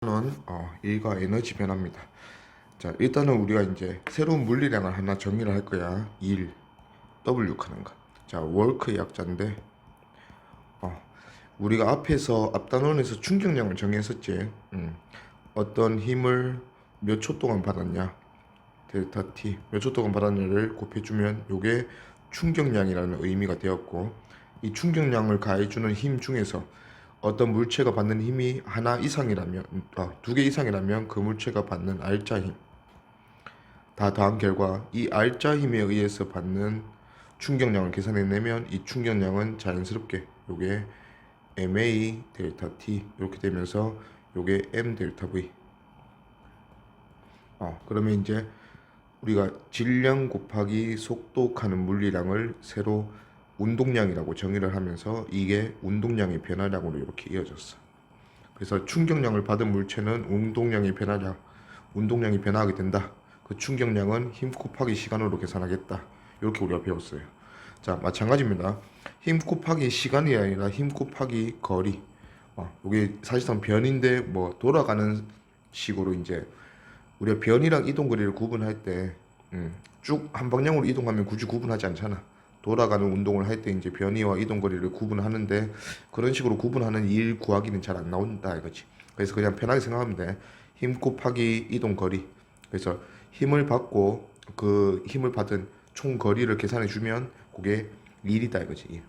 는 일과 에너지 변화입니다. 자, 일단은 우리가 이제 새로운 물리량을 하나 정의를 할 거야. 일, W 하는 거. 자, 월크의 약자인데 우리가 앞에서 앞단원에서 충격량을 정했었지. 어떤 힘을 몇 초 동안 받았냐, 델타 T 몇 초 동안 받았냐를 곱해주면 요게 충격량이라는 의미가 되었고, 이 충격량을 가해주는 힘 중에서 어떤 물체가 받는 힘이 하나 이상이라면, 두 개 이상이라면 그 물체가 받는 알짜 힘 다 더한 결과 이 알짜 힘에 의해서 받는 충격량을 계산해내면 이 충격량은 자연스럽게 요게 ma 델타 t 이렇게 되면서 요게 m 델타 v. 그러면 이제 우리가 질량 곱하기 속도 가는 물리량을 새로 운동량이라고 정의를 하면서 이게 운동량의 변화량으로 이렇게 이어졌어. 그래서 충격량을 받은 물체는 운동량이 변화하게 된다. 그 충격량은 힘 곱하기 시간으로 계산하겠다. 이렇게 우리가 배웠어요. 자, 마찬가지입니다. 힘 곱하기 시간이 아니라 힘 곱하기 거리. 이게 사실상 변인데 뭐 돌아가는 식으로 이제 우리가 변이랑 이동거리를 구분할 때 쭉 한 방향으로 이동하면 굳이 구분하지 않잖아. 돌아가는 운동을 할 때 이제 변이와 이동거리를 구분하는데 그런 식으로 구분하는 일 구하기는 잘 안 나온다 이거지. 그래서 그냥 편하게 생각하면 돼. 힘 곱하기 이동거리. 그래서 힘을 받고 그 힘을 받은 총 거리를 계산해 주면 그게 일이다 이거지. 일.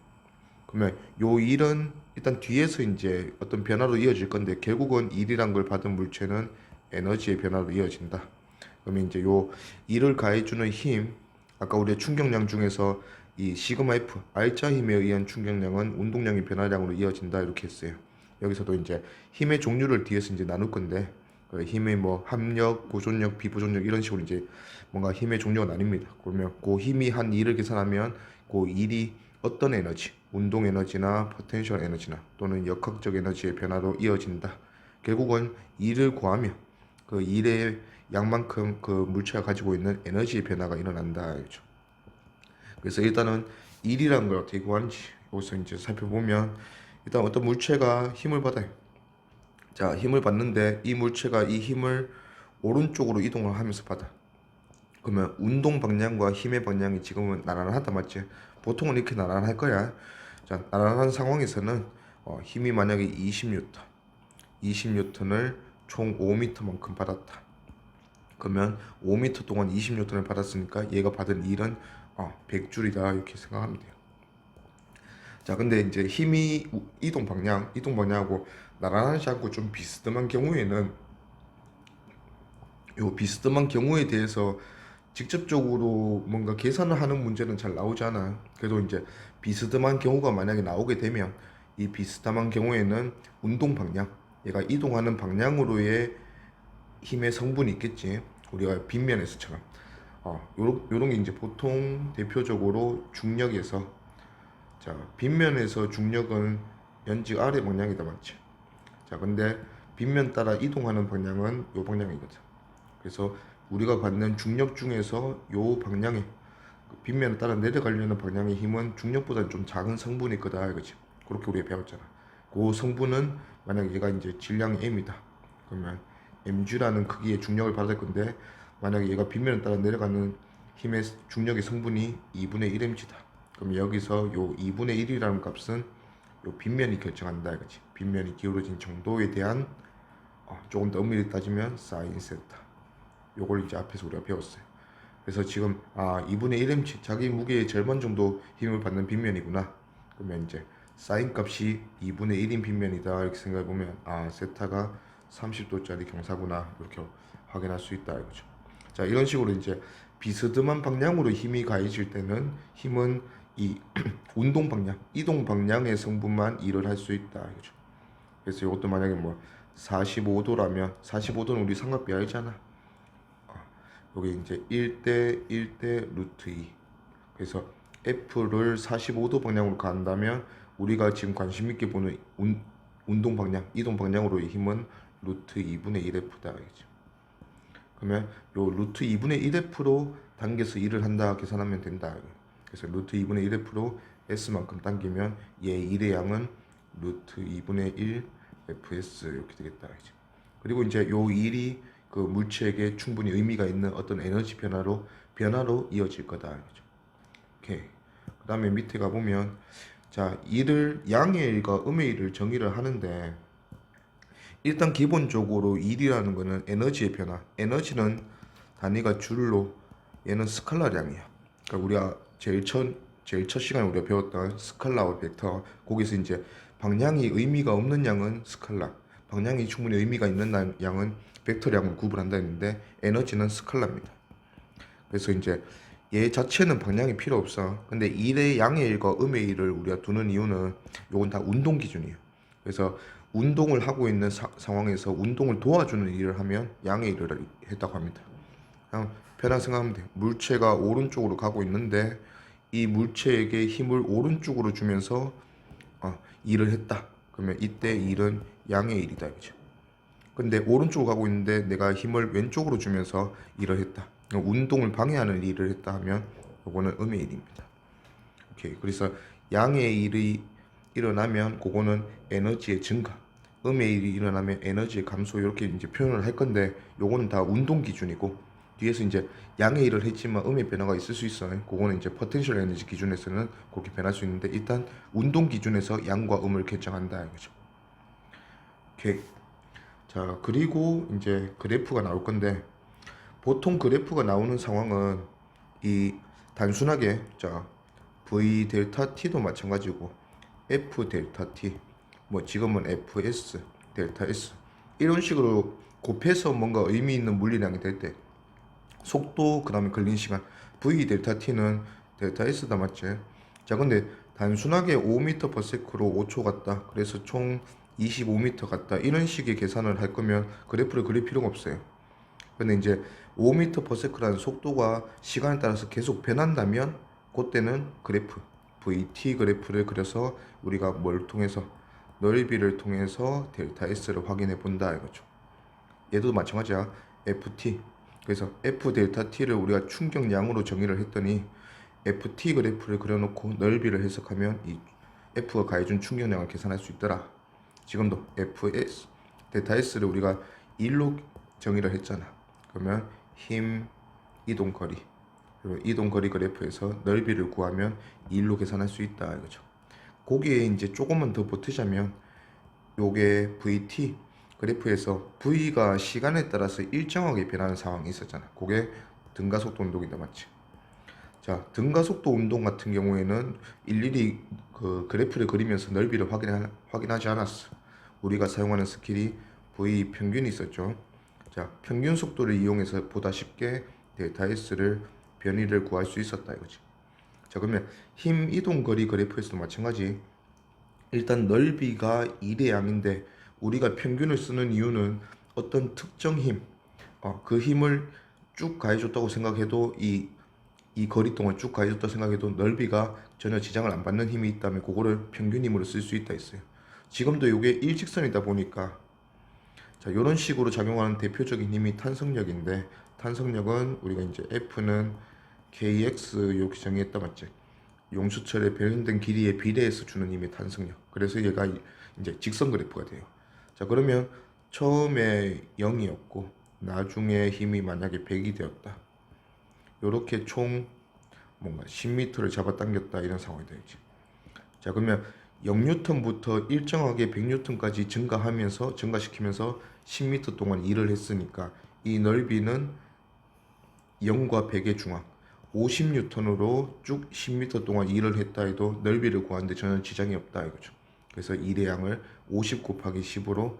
그러면 요 일은 일단 뒤에서 이제 어떤 변화로 이어질 건데 결국은 일이란 걸 받은 물체는 에너지의 변화로 이어진다. 그러면 이제 요 일을 가해주는 힘, 아까 우리가 충격량 중에서 이 시그마 F, 알짜 힘에 의한 충격량은 운동량의 변화량으로 이어진다 이렇게 했어요. 여기서도 이제 힘의 종류를 뒤에서 이제 나눌 건데 그 힘의 뭐 합력, 보존력, 비보존력 이런 식으로 이제 뭔가 힘의 종류가 나뉩니다. 그러면 그 힘이 한 일을 계산하면 그 일이 어떤 에너지, 운동 에너지나 포텐셜 에너지나 또는 역학적 에너지의 변화로 이어진다. 결국은 일을 구하면 그 일의 양만큼 그 물체가 가지고 있는 에너지의 변화가 일어난다. 알죠? 그래서 일단은 일이란 걸 어떻게 구하는지 여기서 이제 살펴보면 일단 어떤 물체가 힘을 받아요. 자, 힘을 받는데 이 물체가 이 힘을 오른쪽으로 이동을 하면서 받아. 그러면 운동 방향과 힘의 방향이 지금은 나란하다 맞지? 보통은 이렇게 나란할 거야. 자, 나란한 상황에서는 힘이 만약에 20N을 총 5m만큼 받았다. 그러면 5m 동안 20N을 받았으니까 얘가 받은 일은 100줄이다 이렇게 생각하면 돼요. 자, 근데 이제 힘이 이동 방향하고 나란하지 않고 좀 비스듬한 경우에는 요 비스듬한 경우에 대해서 직접적으로 뭔가 계산을 하는 문제는 잘 나오지 않아. 그래도 이제 비스듬한 경우가 만약에 나오게 되면 이 비스듬한 경우에는 운동 방향, 얘가 이동하는 방향으로의 힘의 성분이 있겠지. 우리가 빗면에서처럼. 요런 게 이제 보통 대표적으로 중력에서, 자, 빗면에서 중력은 연직 아래 방향이다 맞지? 자, 근데 빗면 따라 이동하는 방향은 요 방향이거든. 그래서 우리가 받는 중력 중에서 요 방향에 그 빗면을 따라 내려가려는 방향의 힘은 중력보다 좀 작은 성분이 있거다 이거지. 그렇게 우리가 배웠잖아. 그 성분은 만약 얘가 이제 질량이 m이다. 그러면 mg라는 크기의 중력을 받을 건데 만약에 얘가 빗면을 따라 내려가는 힘의 중력의 성분이 2분의 1mg다. 그럼 여기서 요 2분의 1이라는 값은 요 빗면이 결정한다 이거지. 빗면이 기울어진 정도에 대한 조금 더 엄밀히 따지면 사인 세타. 요걸 이제 앞에서 우리가 배웠어요. 그래서 지금 2분의 1mc 자기 무게의 절반 정도 힘을 받는 빗면이구나. 그러면 이제 사인 값이 2분의 1인 빗면이다 이렇게 생각해 보면 세타가 30도짜리 경사구나 이렇게 확인할 수 있다 이거죠. 자, 이런 식으로 이제 비스듬한 방향으로 힘이 가해질 때는 힘은 이 운동 방향, 이동 방향의 성분만 일을 할 수 있다 이거죠. 그래서 이것도 만약에 뭐 45도라면 45도는 우리 삼각비 알잖아. 여기 이제 1대 1대 루트 2. 그래서 F를 45도 방향으로 간다면 우리가 지금 관심 있게 보는 운동 방향, 이동 방향으로의 힘은 루트 2분의 1F다. 그러면 요 루트 2분의 1F로 당겨서 일을 한다 계산하면 된다. 그래서 루트 2분의 1F로 S만큼 당기면 얘 일의 양은 루트 2분의 1 FS 이렇게 되겠다. 그리고 이제 요 일이 그 물체에게 충분히 의미가 있는 어떤 에너지 변화로 이어질 거다. 그죠? 오케이. 그다음에 밑에 가 보면 자, 일을 양의 일과 음의 일을 정의를 하는데 일단 기본적으로 일이라는 거는 에너지의 변화. 에너지는 단위가 줄로 얘는 스칼라량이야. 그러니까 우리가 제일 첫 시간에 우리가 배웠던 스칼라와 벡터 거기서 이제 방향이 의미가 없는 양은 스칼라, 방향이 충분히 의미가 있는 양은 벡터량을 구분한다 했는데 에너지는 스칼라입니다. 그래서 이제 얘 자체는 방향이 필요 없어. 근데 일의 양의 일과 음의 일을 우리가 두는 이유는 요건 다 운동 기준이에요. 그래서 운동을 하고 있는 상황에서 운동을 도와주는 일을 하면 양의 일을 했다고 합니다. 그냥 편하게 생각하면 돼. 물체가 오른쪽으로 가고 있는데 이 물체에게 힘을 오른쪽으로 주면서 일을 했다. 그러면 이때 일은 양의 일이다. 그죠? 근데 오른쪽으로 가고 있는데 내가 힘을 왼쪽으로 주면서 일을 했다. 운동을 방해하는 일을 했다 하면 요거는 음의 일입니다. 오케이. 그래서 양의 일이 일어나면 그거는 에너지의 증가, 음의 일이 일어나면 에너지의 감소 이렇게 이제 표현을 할 건데 요거는 다 운동 기준이고 뒤에서 이제 양의 일을 했지만 음의 변화가 있을 수 있어요. 그거는 이제 포텐셜 에너지 기준에서는 그렇게 변할 수 있는데 일단 운동 기준에서 양과 음을 결정한다 이거죠. 오케이. 자, 그리고 이제 그래프가 나올 건데 보통 그래프가 나오는 상황은 이 단순하게 자 V 델타 T도 마찬가지고 F 델타 T 뭐 지금은 FS 델타 S 이런 식으로 곱해서 뭔가 의미 있는 물리량이 될 때 속도 그 다음에 걸린 시간 V 델타 T는 델타 S다 맞지? 자 근데 단순하게 5m per sec로 5초 갔다 그래서 총 25m 갔다 이런 식의 계산을 할 거면 그래프를 그릴 필요가 없어요. 근데 이제 5m per sec라는 속도가 시간에 따라서 계속 변한다면 그때는 그래프 VT 그래프를 그려서 우리가 뭘 통해서 넓이를 통해서 델타 S를 확인해 본다 이거죠. 얘도 마찬가지야. FT 그래서 F 델타 T를 우리가 충격량으로 정의를 했더니 FT 그래프를 그려놓고 넓이를 해석하면 이 F가 가해준 충격량을 계산할 수 있더라. 지금도 FS 델타 S를 우리가 1로 정의를 했잖아. 그러면 힘 이동 거리 그리고 이동 거리 그래프에서 넓이를 구하면 1로 계산할 수 있다 이거죠. 거기에 이제 조금만 더 보태자면 요게 VT 그래프에서 V가 시간에 따라서 일정하게 변하는 상황이 있었잖아. 그게 등가속도 운동이다 맞지? 자, 등가속도 운동 같은 경우에는 일일이 그 그래프를 그리면서 넓이를 확인하지 않았어. 우리가 사용하는 스킬이 V 평균이 있었죠. 자, 평균 속도를 이용해서 보다 쉽게 델타 S를 변이를 구할 수 있었다 이거지. 자, 그러면 힘 이동 거리 그래프에서도 마찬가지. 일단 넓이가 1의 양인데 우리가 평균을 쓰는 이유는 어떤 특정 힘, 그 힘을 쭉 가해줬다고 생각해도 이 거리 동안 쭉 가해줬다 생각해도 넓이가 전혀 지장을 안 받는 힘이 있다면 그거를 평균 힘으로 쓸 수 있다 했어요. 지금도 이게 일직선이다 보니까 자 이런 식으로 작용하는 대표적인 힘이 탄성력인데 탄성력은 우리가 이제 F는 KX 이렇게 정의했다 맞지? 용수철의 변형된 길이에 비례해서 주는 힘의 탄성력. 그래서 얘가 이제 직선 그래프가 돼요. 자 그러면 처음에 0이었고 나중에 힘이 만약에 100이 되었다. 요렇게 총 뭔가 10m를 잡아당겼다 이런 상황이 되겠지. 자 그러면 0N부터 일정하게 100N까지 증가시키면서 10m 동안 일을 했으니까 이 넓이는 0과 100의 중앙 50N으로 쭉 10m 동안 일을 했다 해도 넓이를 구하는데 전혀 지장이 없다 이거죠. 그래서 일의 양을 50 곱하기 10으로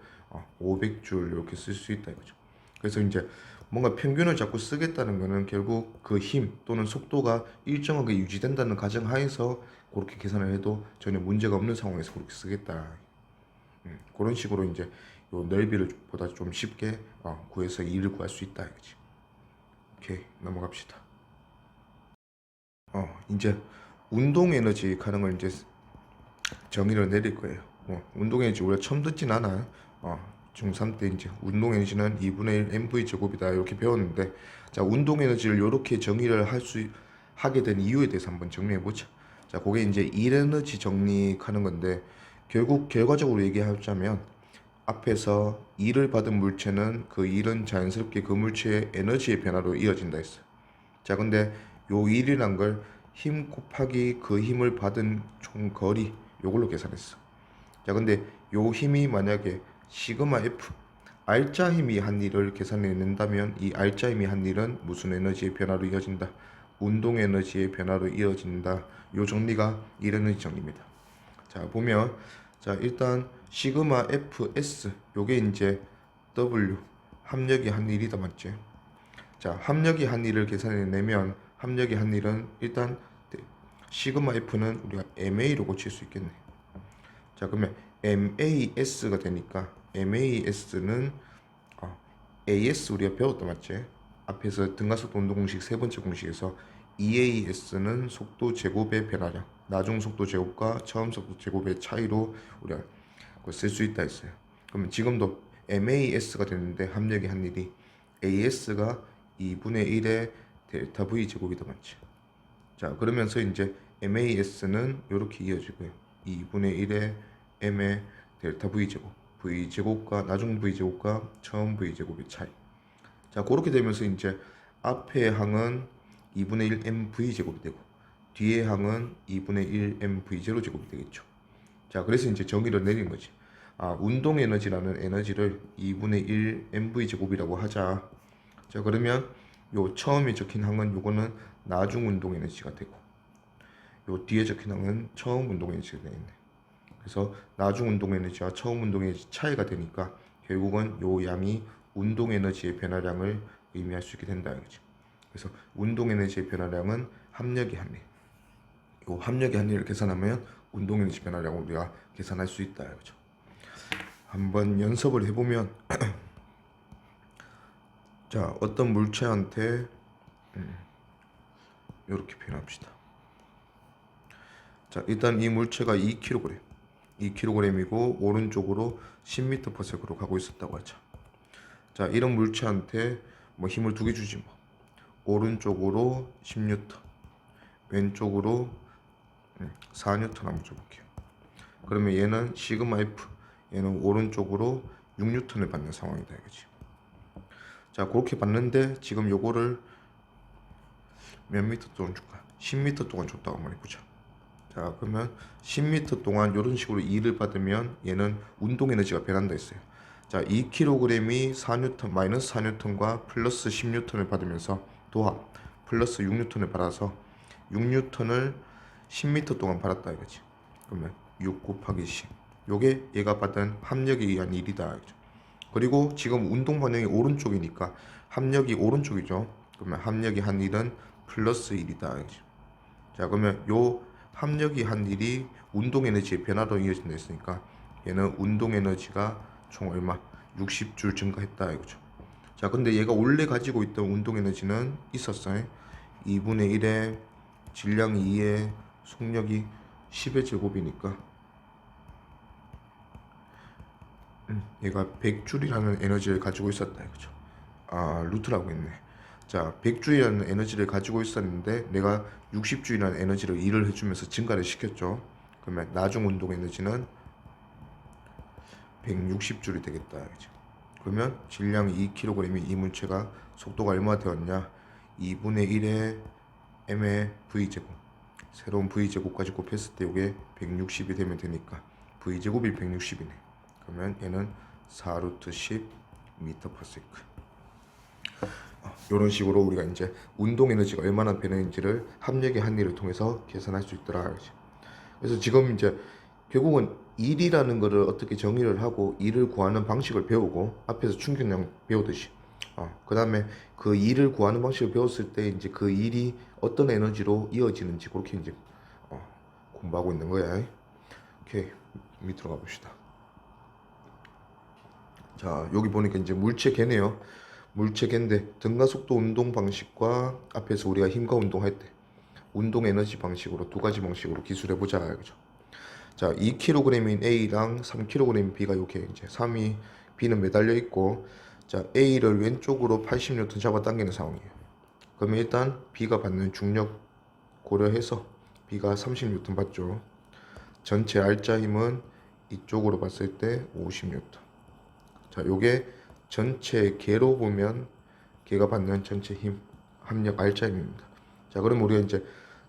500줄 이렇게 쓸 수 있다 이거죠. 그래서 이제 뭔가 평균을 자꾸 쓰겠다는 거는 결국 그 힘 또는 속도가 일정하게 유지된다는 가정하에서 그렇게 계산을 해도 전혀 문제가 없는 상황에서 그렇게 쓰겠다. 그런 식으로 이제 요 넓이를 보다 좀 쉽게 구해서 일을 구할 수 있다 이거지. 오케이 넘어갑시다. 이제 운동 에너지 가능을 이제 정의를 내릴 거예요. 운동 에너지 우리가 처음 듣진 않아요. 중3 때 이제 운동 에너지는 2분의 1 mv 제곱이다 이렇게 배웠는데 자 운동 에너지를 이렇게 정의를 하게 된 이유에 대해서 한번 정리해 보자. 자 그게 이제 일 에너지 정리하는 건데 결국 결과적으로 얘기하자면 앞에서 2를 받은 물체는 그 1은 자연스럽게 그 물체의 에너지의 변화로 이어진다 했어요. 자, 근데 요 1이란 걸 힘 곱하기 그 힘을 받은 총 거리 요걸로 계산했어. 자, 근데 요 힘이 만약에 시그마 F 알짜 힘이 한 일을 계산해낸다면 이 알짜 힘이 한 일은 무슨 에너지의 변화로 이어진다? 운동 에너지의 변화로 이어진다. 요 정리가 1에너지 정리입니다. 자, 보면 자, 일단 시그마 FS 요게 이제 W 합력이 한 일이다 맞지? 자, 합력이 한 일을 계산해내면 합력이 한 일은 일단 시그마 F는 우리가 MA로 고칠 수 있겠네. 자, 그러면 MAS가 되니까 MAS는 AS 우리가 배웠다 맞지? 앞에서 등가속도 운동 공식 세 번째 공식에서 EAS는 속도 제곱의 변화량, 나중 속도 제곱과 처음 속도 제곱의 차이로 우리가 쓸 수 있다 했어요. 그러면 지금도 MAS가 되는데 합력이 한 일이 AS가 2분의 1의 델타 V 제곱이다 맞지? 자, 그러면서 이제 MAS는 이렇게 이어지고요. 2분의 1의 M의 델타 V제곱, V제곱과 나중 V제곱과 처음 V제곱의 차이. 자, 그렇게 되면서 이제 앞의 항은 2분의 1 MV제곱이 되고 뒤의 항은 2분의 1 MV0 제곱이 되겠죠. 자, 그래서 이제 정의를 내린 거지. 운동 에너지라는 에너지를 2분의 1 MV제곱이라고 하자. 자, 그러면 요 처음에 적힌 항은 요거는 나중 운동 에너지가 되고 요 뒤에 적힌 항은 처음 운동 에너지가 되겠네. 그래서 나중 운동 에너지와 처음 운동 에너지 차이가 되니까 결국은 요 양이 운동 에너지의 변화량을 의미할 수 있게 된다 이거지. 그래서 운동 에너지의 변화량은 합력의 한일. 요 합력의 한일을 계산하면 운동 에너지 변화량을 우리가 계산할 수 있다 이거죠. 한번 연습을 해보면 자, 어떤 물체한테 이렇게 표현합시다. 자, 일단 이 물체가 2kg, 2kg이고 오른쪽으로 10m/s로 가고 있었다고 하자. 자, 이런 물체한테 뭐 힘을 두 개 주지 뭐. 오른쪽으로 10N, 왼쪽으로 4N 한번 줘볼게요. 그러면 얘는 시그마 F, 얘는 오른쪽으로 6N을 받는 상황이다 이거지. 자, 그렇게 받는데 지금 요거를 몇 미터 동안 줄까? 10m 동안 줬다고 한번 해보자. 자, 그러면 10m 동안 이런 식으로 2를 받으면 얘는 운동 에너지가 변한다 했어요. 자, 2kg이 4N, 마이너스 4N과 플러스 10N을 받으면서 도합 플러스 6N을 받아서 6N을 10m 동안 받았다 이거지. 그러면 6 곱하기 10. 요게 얘가 받은 합력에 의한 일이다 이거죠. 그리고 지금 운동 방향이 오른쪽이니까 합력이 오른쪽이죠. 그러면 합력이 한 일은 플러스 1이다 이거죠. 자, 그러면 요 합력이 한 일이 운동 에너지의 변화로 이어진다 했으니까 얘는 운동 에너지가 총 얼마? 60줄 증가했다 이거죠. 자, 근데 얘가 원래 가지고 있던 운동 에너지는 있었어요. 2분의 1에 질량 2에 속력이 10의 제곱이니까 얘가 100줄이라는 에너지를 가지고 있었다 이거죠. 루트라고 했네. 자, 100줄이라는 에너지를 가지고 있었는데 내가 60줄이라는 에너지를 일을 해주면서 증가를 시켰죠. 그러면 나중 운동 에너지는 160줄이 되겠다 이거죠. 그러면 질량 2kg이 이 물체가 속도가 얼마 되었냐? 2분의 1의 m의 v제곱, 새로운 v제곱까지 곱했을 때 이게 160이 되면 되니까 v제곱이 160이네. 그러면 얘는 4루트 10 m/s. 이런 식으로 우리가 이제 운동 에너지가 얼마나 변했는지를 합력의 한리를 통해서 계산할 수 있더라. 그래서 지금 이제 결국은 일이라는 거를 어떻게 정의를 하고 일을 구하는 방식을 배우고 앞에서 충격량 배우듯이 그 다음에 그 일을 구하는 방식을 배웠을 때 이제 그 일이 어떤 에너지로 이어지는지 그렇게 이제 공부하고 있는 거야. 오케이, 밑으로 가봅시다. 자, 여기 보니까 이제 물체계네요. 물체계인데 등가속도 운동 방식과 앞에서 우리가 힘과 운동할 때 운동 에너지 방식으로 두 가지 방식으로 기술해보자 그죠. 자, 2kg인 A랑 3kg인 B가 이렇게 이제 3이 B는 매달려 있고, 자, A를 왼쪽으로 80N 잡아당기는 상황이에요. 그러면 일단 B가 받는 중력 고려해서 B가 30N 받죠. 전체 R자 힘은 이쪽으로 봤을 때 50N. 자, 요게 전체 개로 보면 개가 받는 전체 힘 합력 R자임입니다. 자, 그럼 우리가 이제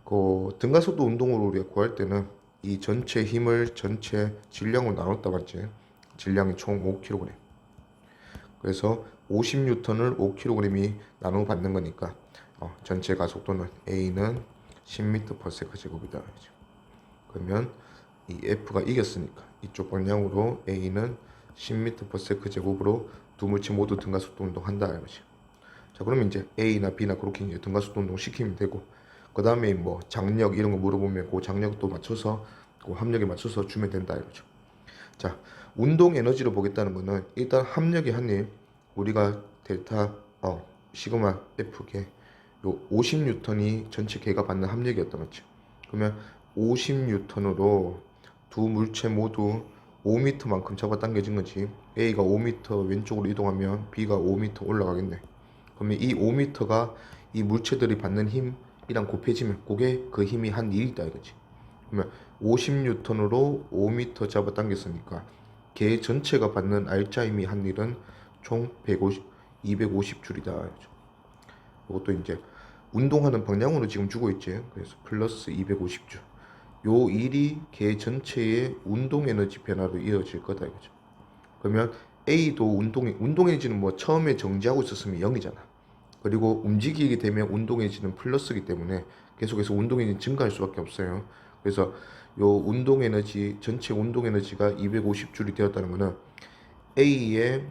그 등가속도 운동으로 우리가 구할 때는 이 전체 힘을 전체 질량으로 나눴다 맞지? 질량이 총 5kg. 그래서 50N을 5kg이 나누어 받는 거니까 전체 가속도는 A는 10m/s 제곱이다. 그러면 이 F가 이겼으니까 이쪽 방향으로 A는 10m/s 제곱으로 두 물체 모두 등가속도 운동한다 이거지. 자, 그러면 이제 A나 B나 그렇게 이제 등가속도 운동 시키면 되고, 그 다음에 뭐 장력 이런 거 물어보면 그 장력도 맞춰서 그 합력에 맞춰서 주면 된다 이거죠. 자, 운동 에너지로 보겠다는 거는 일단 합력의 한일 우리가 델타 시그마 F계 요 50N이 전체 개가 받는 합력이었다 맞죠? 그러면 50N으로 두 물체 모두 5m만큼 잡아당겨진 거지. A가 5m 왼쪽으로 이동하면 B가 5m 올라가겠네. 그러면 이 5m가 이 물체들이 받는 힘이랑 곱해지면 그게 그 힘이 한 일이다 이거지. 그러면 50N으로 5m 잡아당겼으니까 개 전체가 받는 R자 힘이 한 일은 총 250줄이다. 이것도 이제 운동하는 방향으로 지금 주고 있지. 그래서 플러스 250줄. 요 일이 개 전체의 운동 에너지 변화로 이어질 거다 이거죠. 그러면 A도 운동 에너지는 뭐 처음에 정지하고 있었으면 0이잖아. 그리고 움직이게 되면 운동 에너지는 플러스이기 때문에 계속해서 운동 에너지 증가할 수밖에 없어요. 그래서 요 운동 에너지 전체 운동 에너지가 250줄이 되었다는 것은 A의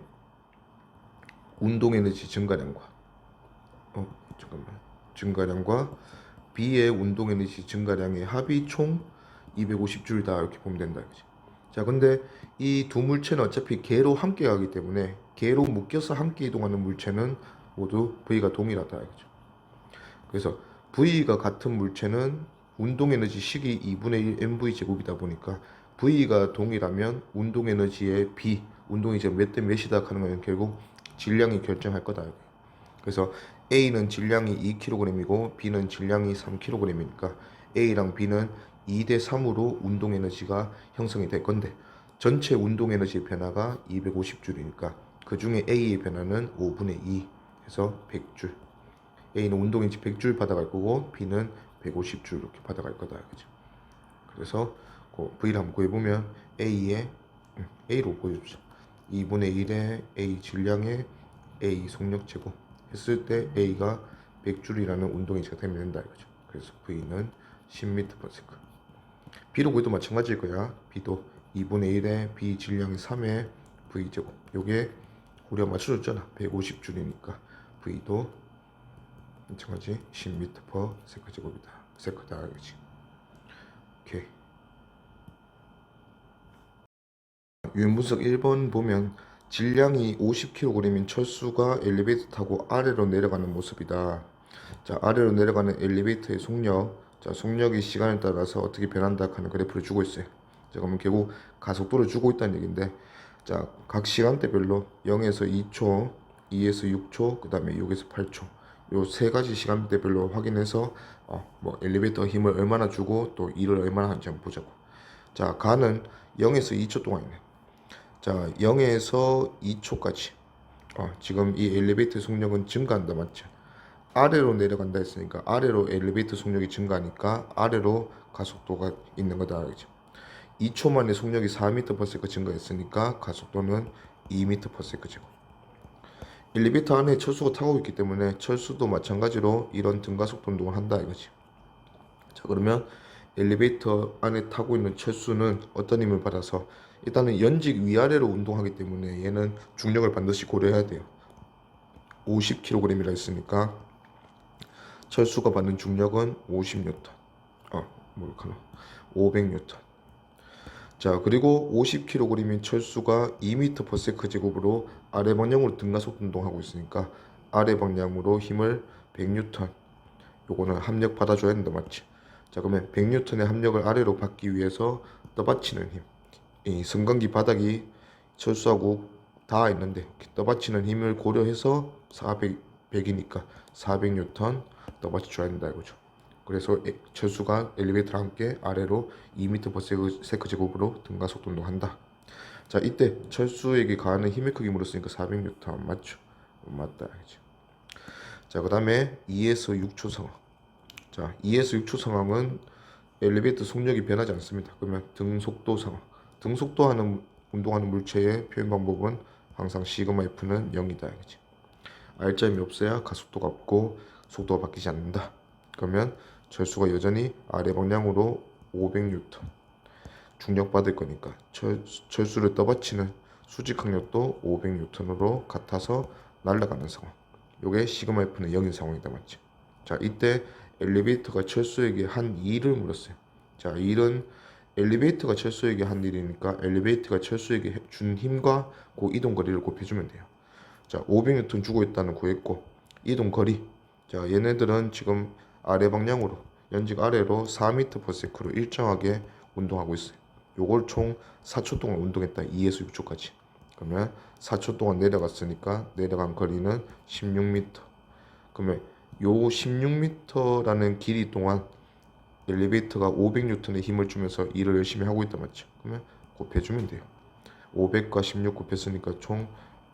운동 에너지 증가량과 증가량과 B의 운동 에너지 증가량의 합이 총 250줄이다 이렇게 보면 된다. 자, 근데 이 두 물체는 어차피 개로 함께 가기 때문에 개로 묶여서 함께 이동하는 물체는 모두 V가 동일하다 이거죠. 그래서 V가 같은 물체는 운동 에너지 식이 2분의 1 mv 제곱이다 보니까 V가 동일하면 운동 에너지의 B, 운동 에너지가 몇 대 몇이다 하는 건 결국 질량이 결정할 거다. 그래서 A는 질량이 2kg이고 B는 질량이 3kg이니까 A랑 B는 2대 3으로 운동 에너지가 형성이 될 건데 전체 운동 에너지의 변화가 250줄이니까 그 중에 A의 변화는 5분의 2 해서 100줄. A는 운동 에너지 100줄 받아갈 거고 B는 150줄 이렇게 받아갈 거다. 그죠? 그래서 그 V를 한번 구해보면 A로 구해주죠. 2분의 1의 A 질량의 A 속력 제곱 했을 때 A가 100줄이라는 운동에너지가 되면 된다 이거죠. 그래서 V는 10m/s. B로 구해도 마찬가지일 거야. B도 2분의 1의 B 질량이 3의 V 제곱. 요게 우리가 맞춰줬잖아. 150줄이니까 V도 마찬가지 10m/s 제곱이다. 세크다 이거지. 오케이. 유형 분석 1번 보면 질량이 50kg인 철수가 엘리베이터 타고 아래로 내려가는 모습이다. 자, 아래로 내려가는 엘리베이터의 속력. 자, 속력이 시간에 따라서 어떻게 변한다 하는 그래프를 주고 있어요. 자, 그러면 결국 가속도를 주고 있다는 얘기인데, 자, 각 시간대별로 0에서 2초, 2에서 6초, 그 다음에 6에서 8초. 요 세 가지 시간대별로 확인해서 뭐 엘리베이터 힘을 얼마나 주고 또 일을 얼마나 하는지 한번 보자고. 자, 가는 0에서 2초 동안 있네. 자, 0에서 2초까지. 지금 이 엘리베이터 속력은 증가한다 맞죠? 아래로 내려간다 했으니까 아래로 엘리베이터 속력이 증가하니까 아래로 가속도가 있는 거다. 그죠? 2초 만에 속력이 4m/s 증가했으니까 가속도는 2m/s 제곱. 엘리베이터 안에 철수가 타고 있기 때문에 철수도 마찬가지로 이런 등가속도 운동을 한다 이거지. 자, 그러면 엘리베이터 안에 타고 있는 철수는 어떤 힘을 받아서 일단은 연직 위아래로 운동하기 때문에 얘는 중력을 반드시 고려해야 돼요. 50kg이라 했으니까 철수가 받는 중력은 50N. 뭐랄까나 500N. 자, 그리고 50kg인 철수가 2m/s 제곱으로 아래 방향으로 등가속 운동하고 있으니까 아래 방향으로 힘을 100N. 요거는 합력 받아줘야 된다 맞지? 자, 그러면 100N의 합력을 아래로 받기 위해서 떠받치는 힘. 이 승강기 바닥이 철수하고 닿아 있는데 떠받치는 힘을 고려해서 100이니까 400N 떠받쳐줘야 된다 이거죠. 그래서 철수가 엘리베이터와 함께 아래로 2m/s 제곱으로 등가속도 운동한다. 자, 이때 철수에게 가하는 힘의 크기 물었으니까 400N 맞죠? 맞다. 알지? 자, 그 다음에 2에서 6초 상황. 자, 2에서 6초 상황은 엘리베이터 속력이 변하지 않습니다. 그러면 등속도 상황. 등속도 하는 운동하는 물체의 표현 방법은 항상 시그마 F는 0이다. 알지? R점이 없어야 가속도가 없고 속도가 바뀌지 않는다. 그러면 철수가 여전히 아래 방향으로 500N 중력받을 거니까 철수를 떠받치는 수직 항력도 500N으로 같아서 날아가는 상황. 요게 시그마 F는 0인 상황이다. 맞지? 자, 이때 엘리베이터가 철수에게 한 일을 물었어요. 자, 일은 엘리베이터가 철수에게 한 일이니까 엘리베이터가 철수에게 준 힘과 그 이동 거리를 곱해주면 돼요. 자, 500N 주고 있다는 구했고 이동 거리. 자, 얘네들은 지금 아래 방향으로 연직 아래로 4m/s로 일정하게 운동하고 있어요. 요걸 총 4초 동안 운동했다. 2에서 6초까지. 그러면 4초 동안 내려갔으니까 내려간 거리는 16m. 그러면 요 16m라는 길이 동안 엘리베이터가 500N의 힘을 주면서 일을 열심히 하고 있다. 맞죠? 그러면 곱해주면 돼요. 500과 16 곱했으니까 총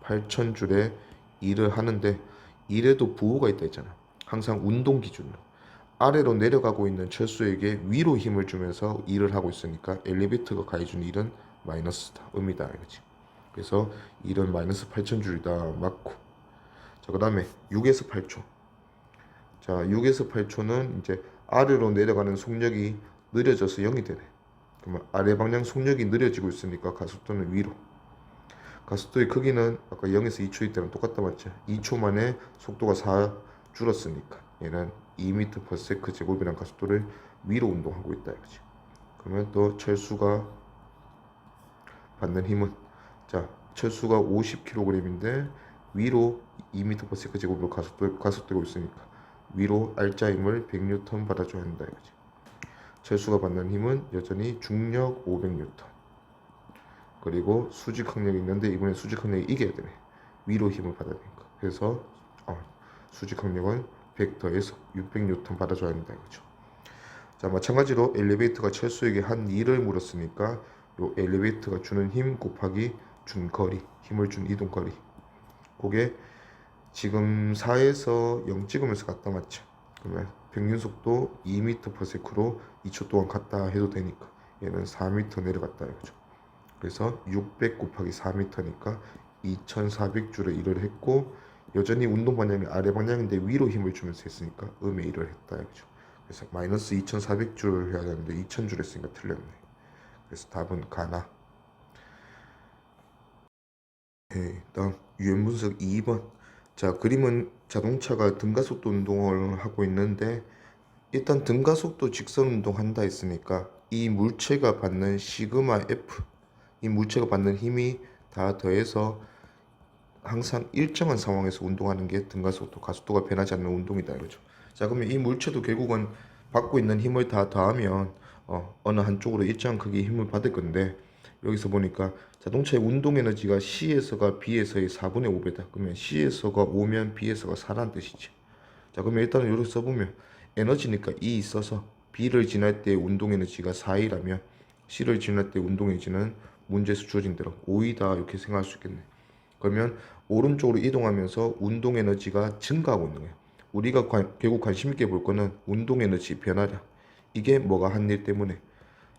8000줄의 일을 하는데 일에도 부호가 있다 했잖아. 항상 운동 기준으로 아래로 내려가고 있는 철수에게 위로 힘을 주면서 일을 하고 있으니까 엘리베이터가 가해준 일은 마이너스다. 의미다. 알겠지? 그래서 일은 마이너스 8000줄이다. 맞고. 자, 그 다음에 6에서 8초. 자, 6에서 8초는 이제 아래로 내려가는 속력이 느려져서 0이 되네. 그러면 아래 방향 속력이 느려지고 있으니까 가속도는 위로. 가속도의 크기는 아까 0에서 2초일 때랑 똑같다. 맞죠? 2초 만에 속도가 4 줄었으니까 얘는 2m/s 제곱이란 가속도를 위로 운동하고 있다. 이거지. 그러면 또 철수가 받는 힘은, 자, 철수가 50kg인데 위로 2m/s 제곱으로 가속되고 있으니까 위로 R자 힘을 100N 받아줘야 한다. 이거지. 철수가 받는 힘은 여전히 중력 500N. 그리고 수직 항력이 있는데 이번에 수직 항력이 이겨야 되네. 위로 힘을 받아야 되니까. 그래서 수직 항력은 100 더해서 600N 받아줘야 한다. 이거죠. 자, 마찬가지로 엘리베이터가 철수에게 한 일을 물었으니까 요 엘리베이터가 주는 힘 곱하기 준 거리, 힘을 준 이동 거리. 그게 지금 4에서 0 찍으면서 갔다. 맞죠? 그러면 평균 속도 2m/s로 2초 동안 갔다 해도 되니까 얘는 4m 내려갔다. 이거죠. 그래서 600 곱하기 4m니까 2400줄의 일을 했고 여전히 운동 방향이 아래 방향인데 위로 힘을 주면서 했으니까 음의 일을 했다. 이거죠. 그래서 마이너스 2400줄 해야 되는데 2000줄 했으니까 틀렸네. 그래서 답은 가나. 네, 다음 유형 분석 2번. 자, 그림은 자동차가 등가속도 운동을 하고 있는데 일단 등가속도 직선 운동한다 했으니까 이 물체가 받는 시그마 F, 이 물체가 받는 힘이 다 더해서 항상 일정한 상황에서 운동하는 게 등가속도, 가속도가 변하지 않는 운동이다 이거죠. 자, 그러면 이 물체도 결국은 받고 있는 힘을 다 더하면 어느 한쪽으로 일정한 크기의 힘을 받을 건데 여기서 보니까 자동차의 운동 에너지가 C에서가 B에서의 4분의 5배다. 그러면 C에서가 5면 B에서가 4라는 뜻이지. 자, 그러면 일단은 이렇게 써보면 에너지니까 E 있어서 B를 지날 때 운동 에너지가 4이라면 C를 지날 때 운동 에너지는 문제에서 주어진 대로 5이다 이렇게 생각할 수 있겠네. 그러면 오른쪽으로 이동하면서 운동 에너지가 증가하고 있는 거예요. 우리가 결국 관심 있게 볼 거는 운동 에너지 변화량. 이게 뭐가 한 일 때문에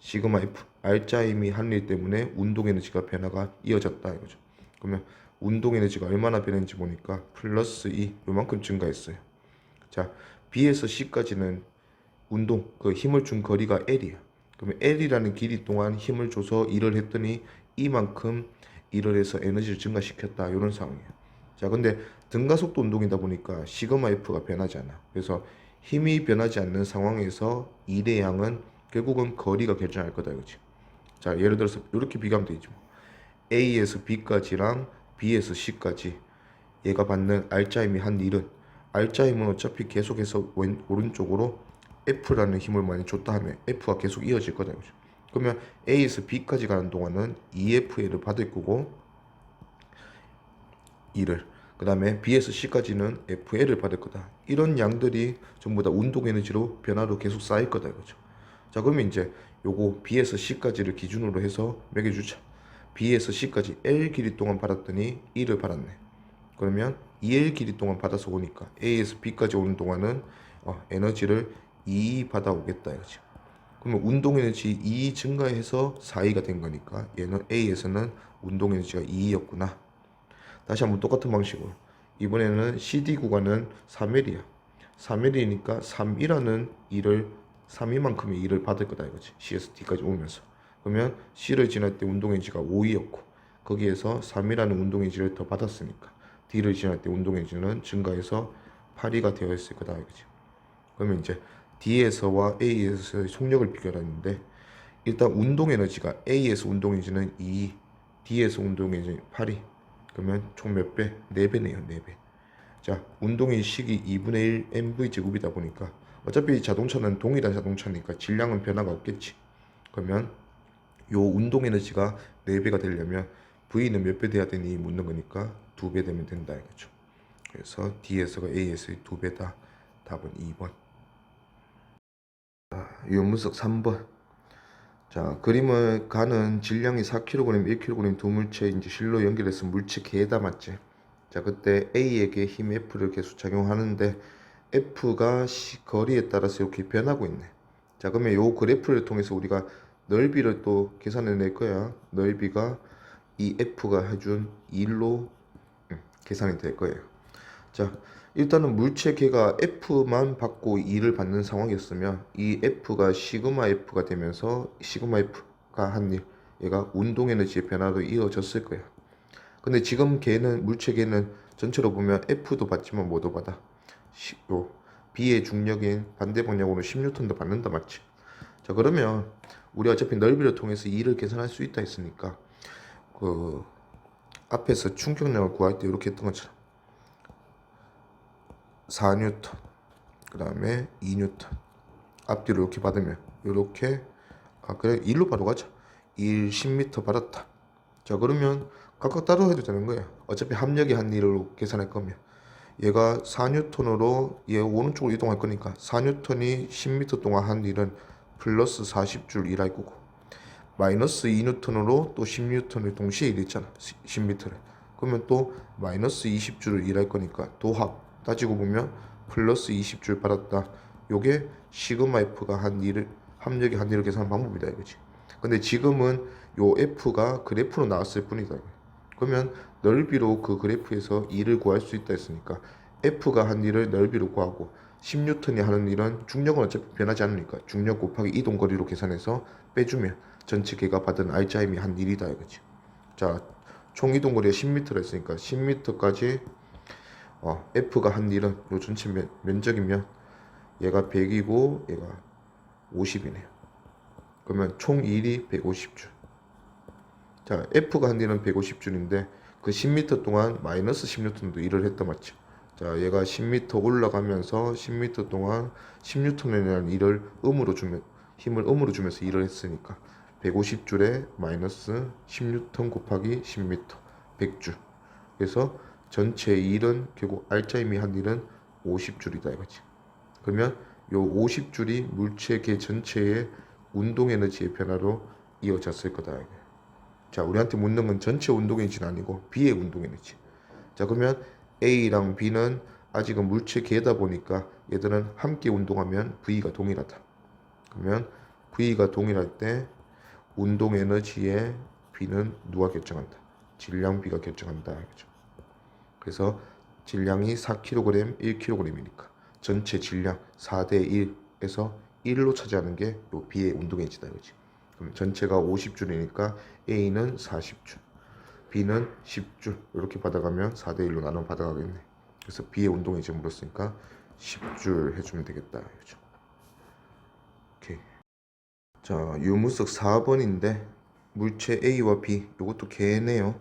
시그마 F, R자 힘이 한 일 때문에 운동 에너지가 변화가 이어졌다 이거죠. 그러면 운동 에너지가 얼마나 변했는지 보니까 플러스 2 요만큼 증가했어요. 자, B에서 C까지는 운동 그 힘을 준 거리가 L이야. 그러면 L이라는 길이 동안 힘을 줘서 일을 했더니 이만큼 일을 해서 에너지를 증가시켰다 이런 상황이에요. 자, 근데 등가속도 운동이다 보니까 시그마 F가 변하지 않아. 그래서 힘이 변하지 않는 상황에서 일의 양은 결국은 거리가 결정할 거다 이거지. 자, 예를 들어서 이렇게 비교하면 되죠. A에서 B까지랑 B에서 C까지 얘가 받는 R자 힘이 한 일은 R자 힘은 어차피 계속해서 오른쪽으로 F라는 힘을 많이 줬다 하면 F가 계속 이어질 거다 이거죠. 그러면 A에서 B까지 가는 동안은 EFL을 받을 거고 E를, 그 다음에 B에서 C까지는 FL을 받을 거다. 이런 양들이 전부 다 운동 에너지로 변화로 계속 쌓일 거다 이거죠. 자, 그러면 이제 요거 B에서 C까지를 기준으로 해서 매겨주자. B에서 C까지 L 길이 동안 받았더니 E를 받았네. 그러면 2L 길이 동안 받아서 오니까 A에서 B까지 오는 동안은 에너지를 E 받아오겠다 이거지. 그러면 운동 에너지 E 증가해서 4E가 된 거니까 얘는 A에서는 운동 에너지가 2E였구나. 다시 한번 똑같은 방식으로 이번에는 CD 구간은 3L이야. 3L이니까 3이라는 2를 3이만큼의 2를 받을 거다 이거지. C에서 D까지 오면서. 그러면 C를 지날 때 운동 에너지가 5E였고 거기에서 3이라는 운동 에너지를 더 받았으니까 D를 지날 때 운동 에너지는 증가해서 8E가 되어 있을 거다 이거지. 그러면 이제 D에서와 A에서의 속력을 비교하는데 일단 운동 에너지가 A에서 운동 에너지는 2, D에서 운동 에너지는 8이. 그러면 총 몇 배? 4배네요. 4배. 자, 운동의 식이 2분의 1 mv 제곱이다 보니까 어차피 자동차는 동일한 자동차니까 질량은 변화가 없겠지. 그러면 요 운동 에너지가 4배가 되려면 V는 몇 배 돼야 되니 묻는 거니까 2배 되면 된다 이거죠. 그래서 D에서가 A에서의 2배다. 답은 2번. 유문석 3번. 자, 그림을 가는 질량이 4kg, 1kg 두 물체 이제 실로 연결해서 물체 개에다 맞지. 자, 그때 A에게 힘 F를 계속 작용하는데 F가 거리에 따라서 이렇게 변하고 있네. 자, 그러면 요 그래프를 통해서 우리가 넓이를 또 계산해 낼 거야. 넓이가 이 F가 해준 1로 계산이 될 거예요. 자, 일단은 물체 개가 F만 받고 2를 받는 상황이었으면 이 F가 시그마 F가 되면서 시그마 F가 한 일, 얘가 운동 에너지의 변화로 이어졌을 거야. 근데 지금 개는 물체 개는 전체로 보면 F도 받지만 뭐도 받아? B의 중력인 반대 방향으로 10N도 받는다 맞지? 자, 그러면 우리 어차피 넓이를 통해서 2를 계산할 수 있다 했으니까 그 앞에서 충격량을 구할 때 이렇게 했던 것처럼 4N 그 다음에 2N 앞뒤로 이렇게 받으면 이렇게 그래 1로 바로 가자. 1 10m 받았다. 자, 그러면 각각 따로 해도 되는 거야. 어차피 합력이 한 일로 계산할 거면 얘가 4N으로 얘 오른쪽으로 이동할 거니까 4N이 10m 동안 한 일은 플러스 40줄 일할 거고 마이너스 2N으로 또 10N을 동시에 일했잖아. 10m를. 그러면 또 마이너스 20줄을 일할 거니까 도합 따지고 보면 플러스 20줄 받았다. 요게 시그마 F가 한 일을 합력이 한 일을 계산하는 방법이다 이거지. 근데 지금은 요 F가 그래프로 나왔을 뿐이다. 그러면 넓이로 그 그래프에서 2를 구할 수 있다 했으니까 F가 한 일을 넓이로 구하고 10N이 하는 일은 중력은 어차피 변하지 않으니까 중력 곱하기 이동거리로 계산해서 빼주면 전체 개가 받은 R자임이 한 일이다 이거지. 자, 총 이동거리가 10m라 했으니까 10m까지 F가 한 일은 요 전체 면적이면 얘가 100이고 얘가 50이네요. 그러면 총 일이 150줄. 자, F가 한 일은 150줄인데 그 10m 동안 마이너스 10N도 일을 했다 맞죠? 자, 얘가 10m 올라가면서 10m 동안 10N이라는 일을 힘을 음으로 주면서 일을 했으니까 150줄에 마이너스 10N 곱하기 10m 100줄. 그래서 전체 일은 결국 R자임이 한 일은 50줄이다 이거지. 그러면 요 50줄이 물체 개 전체의 운동 에너지의 변화로 이어졌을 거다. 자, 우리한테 묻는 건 전체 운동 에너지는 아니고 B의 운동 에너지. 자, 그러면 A랑 B는 아직은 물체 개다 보니까 얘들은 함께 운동하면 V가 동일하다. 그러면 V가 동일할 때 운동 에너지의 B는 누가 결정한다? 질량 B가 결정한다. 그렇죠? 그래서 질량이 4kg, 1kg이니까 전체 질량 4대 1에서 1로 차지하는 게 요 B의 운동 에너지다. 그렇지? 그럼 전체가 50줄이니까 A는 40줄, B는 10줄 이렇게 받아가면 4대1로 나눠 받아가겠네. 그래서 B의 운동에 이제 물었으니까 10줄 해주면 되겠다. 그렇죠? 오케이. 자, 유무석 4번인데 물체 A와 B 이것도 개네요.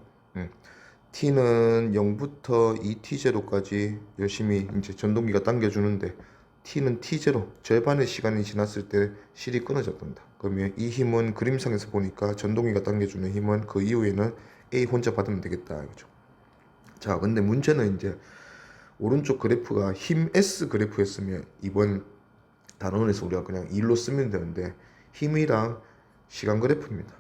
T는 0부터 2T0까지 열심히 이제 전동기가 당겨주는데 T는 T0 절반의 시간이 지났을 때 실이 끊어졌단다. 그러면 이 힘은 그림상에서 보니까 전동기가 당겨주는 힘은 그 이후에는 A 혼자 받으면 되겠다 이거죠. 자, 근데 문제는 이제 오른쪽 그래프가 힘 S 그래프였으면 이번 단원에서 우리가 그냥 1로 쓰면 되는데 힘이랑 시간 그래프입니다.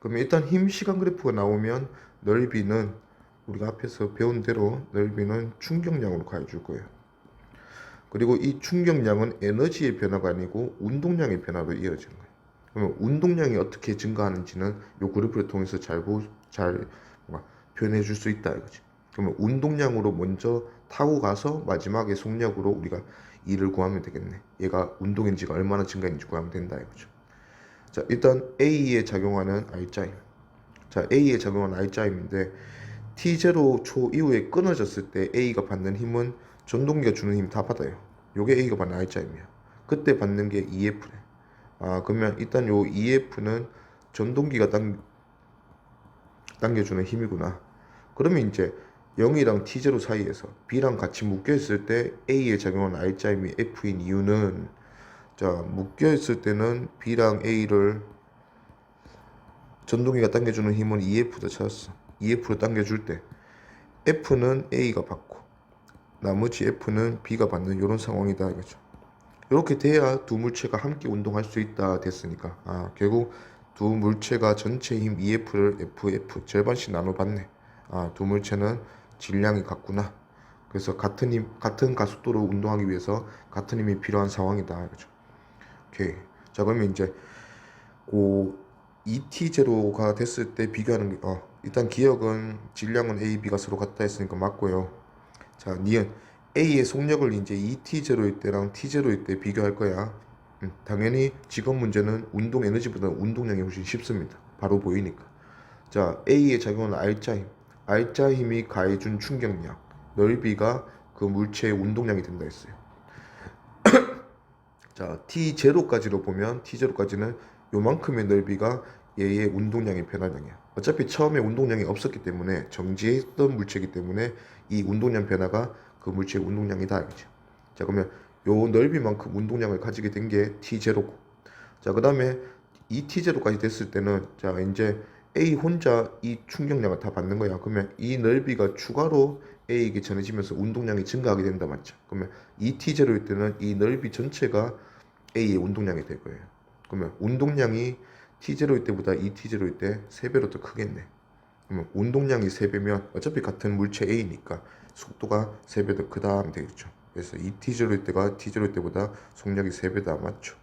그러면 일단 힘 시간 그래프가 나오면 넓이는 우리가 앞에서 배운 대로 넓이는 충격량으로 가해줄 거예요. 그리고 이 충격량은 에너지의 변화가 아니고 운동량의 변화로 이어지는 거예요. 그러면 운동량이 어떻게 증가하는지는 이 그래프를 통해서 잘 표현해 줄 수 있다 이거지. 그러면 운동량으로 먼저 타고 가서 마지막에 속력으로 우리가 E를 구하면 되겠네. 얘가 운동 에너지가 얼마나 증가했는지 구하면 된다 이거죠. 자, 일단 A에 작용하는 R자임. 자, A에 작용하는 R자임인데 T0 초 이후에 끊어졌을 때 A가 받는 힘은 전동기가 주는 힘 다 받아요. 요게 A가 받는 R자임이야. 그때 받는 게 EF래. 그러면 일단 요 EF는 전동기가 당겨주는 힘이구나. 그러면 이제 0이랑 T0 사이에서 B랑 같이 묶여있을 때 A에 작용하는 R자임이 F인 이유는, 자, 묶여있을 때는 B랑 A를 전동기가 당겨주는 힘은 EF도 찾았어. EF로 당겨줄 때 F는 A가 받고 나머지 F는 B가 받는 이런 상황이다 이거죠. 이렇게 돼야 두 물체가 함께 운동할 수 있다 됐으니까 결국 두 물체가 전체 힘 EF를 FF 절반씩 나눠 받네. 두 물체는 질량이 같구나. 그래서 같은 가속도로 운동하기 위해서 같은 힘이 필요한 상황이다 이거죠. 오케이. 자, 그러면 이제 그 ET0가 됐을 때 비교하는 게 일단 기억은 질량은 A, B가 서로 같다 했으니까 맞고요. 자, 니은 A의 속력을 이제 ET0일 때랑 T0일 때 비교할 거야. 당연히 지금 문제는 운동 에너지보다 운동량이 훨씬 쉽습니다. 바로 보이니까. 자, A에 작용하는 R자 힘이 가해준 충격량, 넓이가 그 물체의 운동량이 된다 했어요. 자, T0까지로 보면 T0까지는 요만큼의 넓이가 얘의 운동량의 변화량이야. 어차피 처음에 운동량이 없었기 때문에 정지했던 물체이기 때문에 이 운동량 변화가 그 물체의 운동량이다 알겠죠. 자, 그러면 요 넓이만큼 운동량을 가지게 된 게 T0고, 자, 그 다음에 이 T0까지 됐을 때는 자, 이제 A 혼자 이 충격량을 다 받는 거야. 그러면 이 넓이가 추가로 A에게 전해지면서 운동량이 증가하게 된다 맞죠? 그러면 이 T0일 때는 이 넓이 전체가 A의 운동량이 될 거예요. 그러면 운동량이 T0일 때보다 이 T0일 때 3배로 더 크겠네. 그러면 운동량이 3배면 어차피 같은 물체 A니까 속도가 3배 더 크다 하면 되겠죠. 그래서 이 T0일 때가 T0일 때보다 속력이 3배다 맞죠.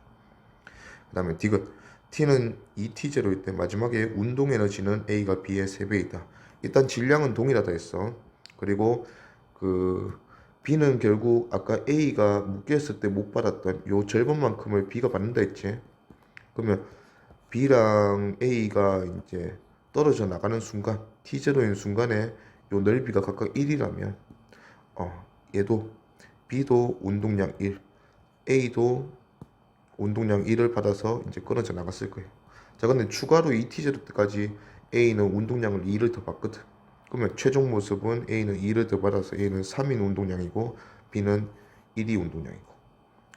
그 다음에 디귿 T는 이 T0일 때 마지막에 운동 에너지는 A가 B의 3배이다. 일단 질량은 동일하다 했어. 그리고 그 B는 결국 아까 A가 묶였을 때 못 받았던 요 절반만큼을 B가 받는다 했지. 그러면 B랑 A가 이제 떨어져 나가는 순간 T0인 순간에 요 넓이가 각각 1이라면 얘도 B도 운동량 1, A도 운동량 1을 받아서 이제 끊어져 나갔을 거예요. 자, 근데 추가로 이 T0 때까지 A는 운동량을 2를 더 받거든. 그러면 최종 모습은 A는 2를 더 받아서 A는 3인 운동량이고 B는 1이 운동량이고.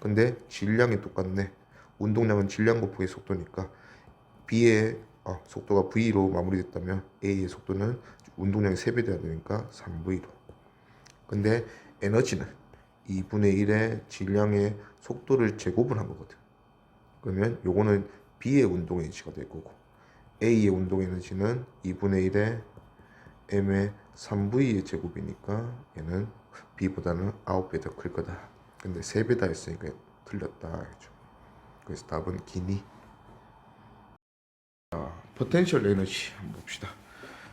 근데 질량이 똑같네. 운동량은 질량 곱하기 속도니까 B의 속도가 V로 마무리됐다면 A의 속도는 운동량이 3배 돼야 되니까 3V로. 근데 에너지는 2분의 1의 질량의 속도를 제곱을 한 거거든. 그러면 요거는 B의 운동 에너지가 될 거고 A의 운동 에너지는 2분의 1의 M의 3V의 제곱이니까 얘는 B보다는 9배 더 클 거다. 근데 3배다 했으니까 틀렸다. 알죠? 그래서 답은 기니. 포텐셜 에너지 한번 봅시다.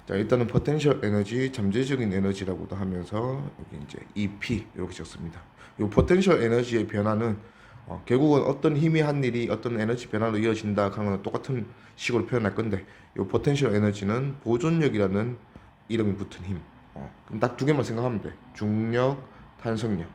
자, 일단은 포텐셜 에너지, 잠재적인 에너지라고도 하면서 여기 이제 EP 이렇게 적습니다. 이 포텐셜 에너지의 변화는 결국은 어떤 힘이 한 일이 어떤 에너지 변화로 이어진다 하는 건 똑같은 식으로 표현할 건데, 이 포텐셜 에너지는 보존력이라는 이름이 붙은 힘. 그럼 딱 두 개만 생각하면 돼. 중력, 탄성력.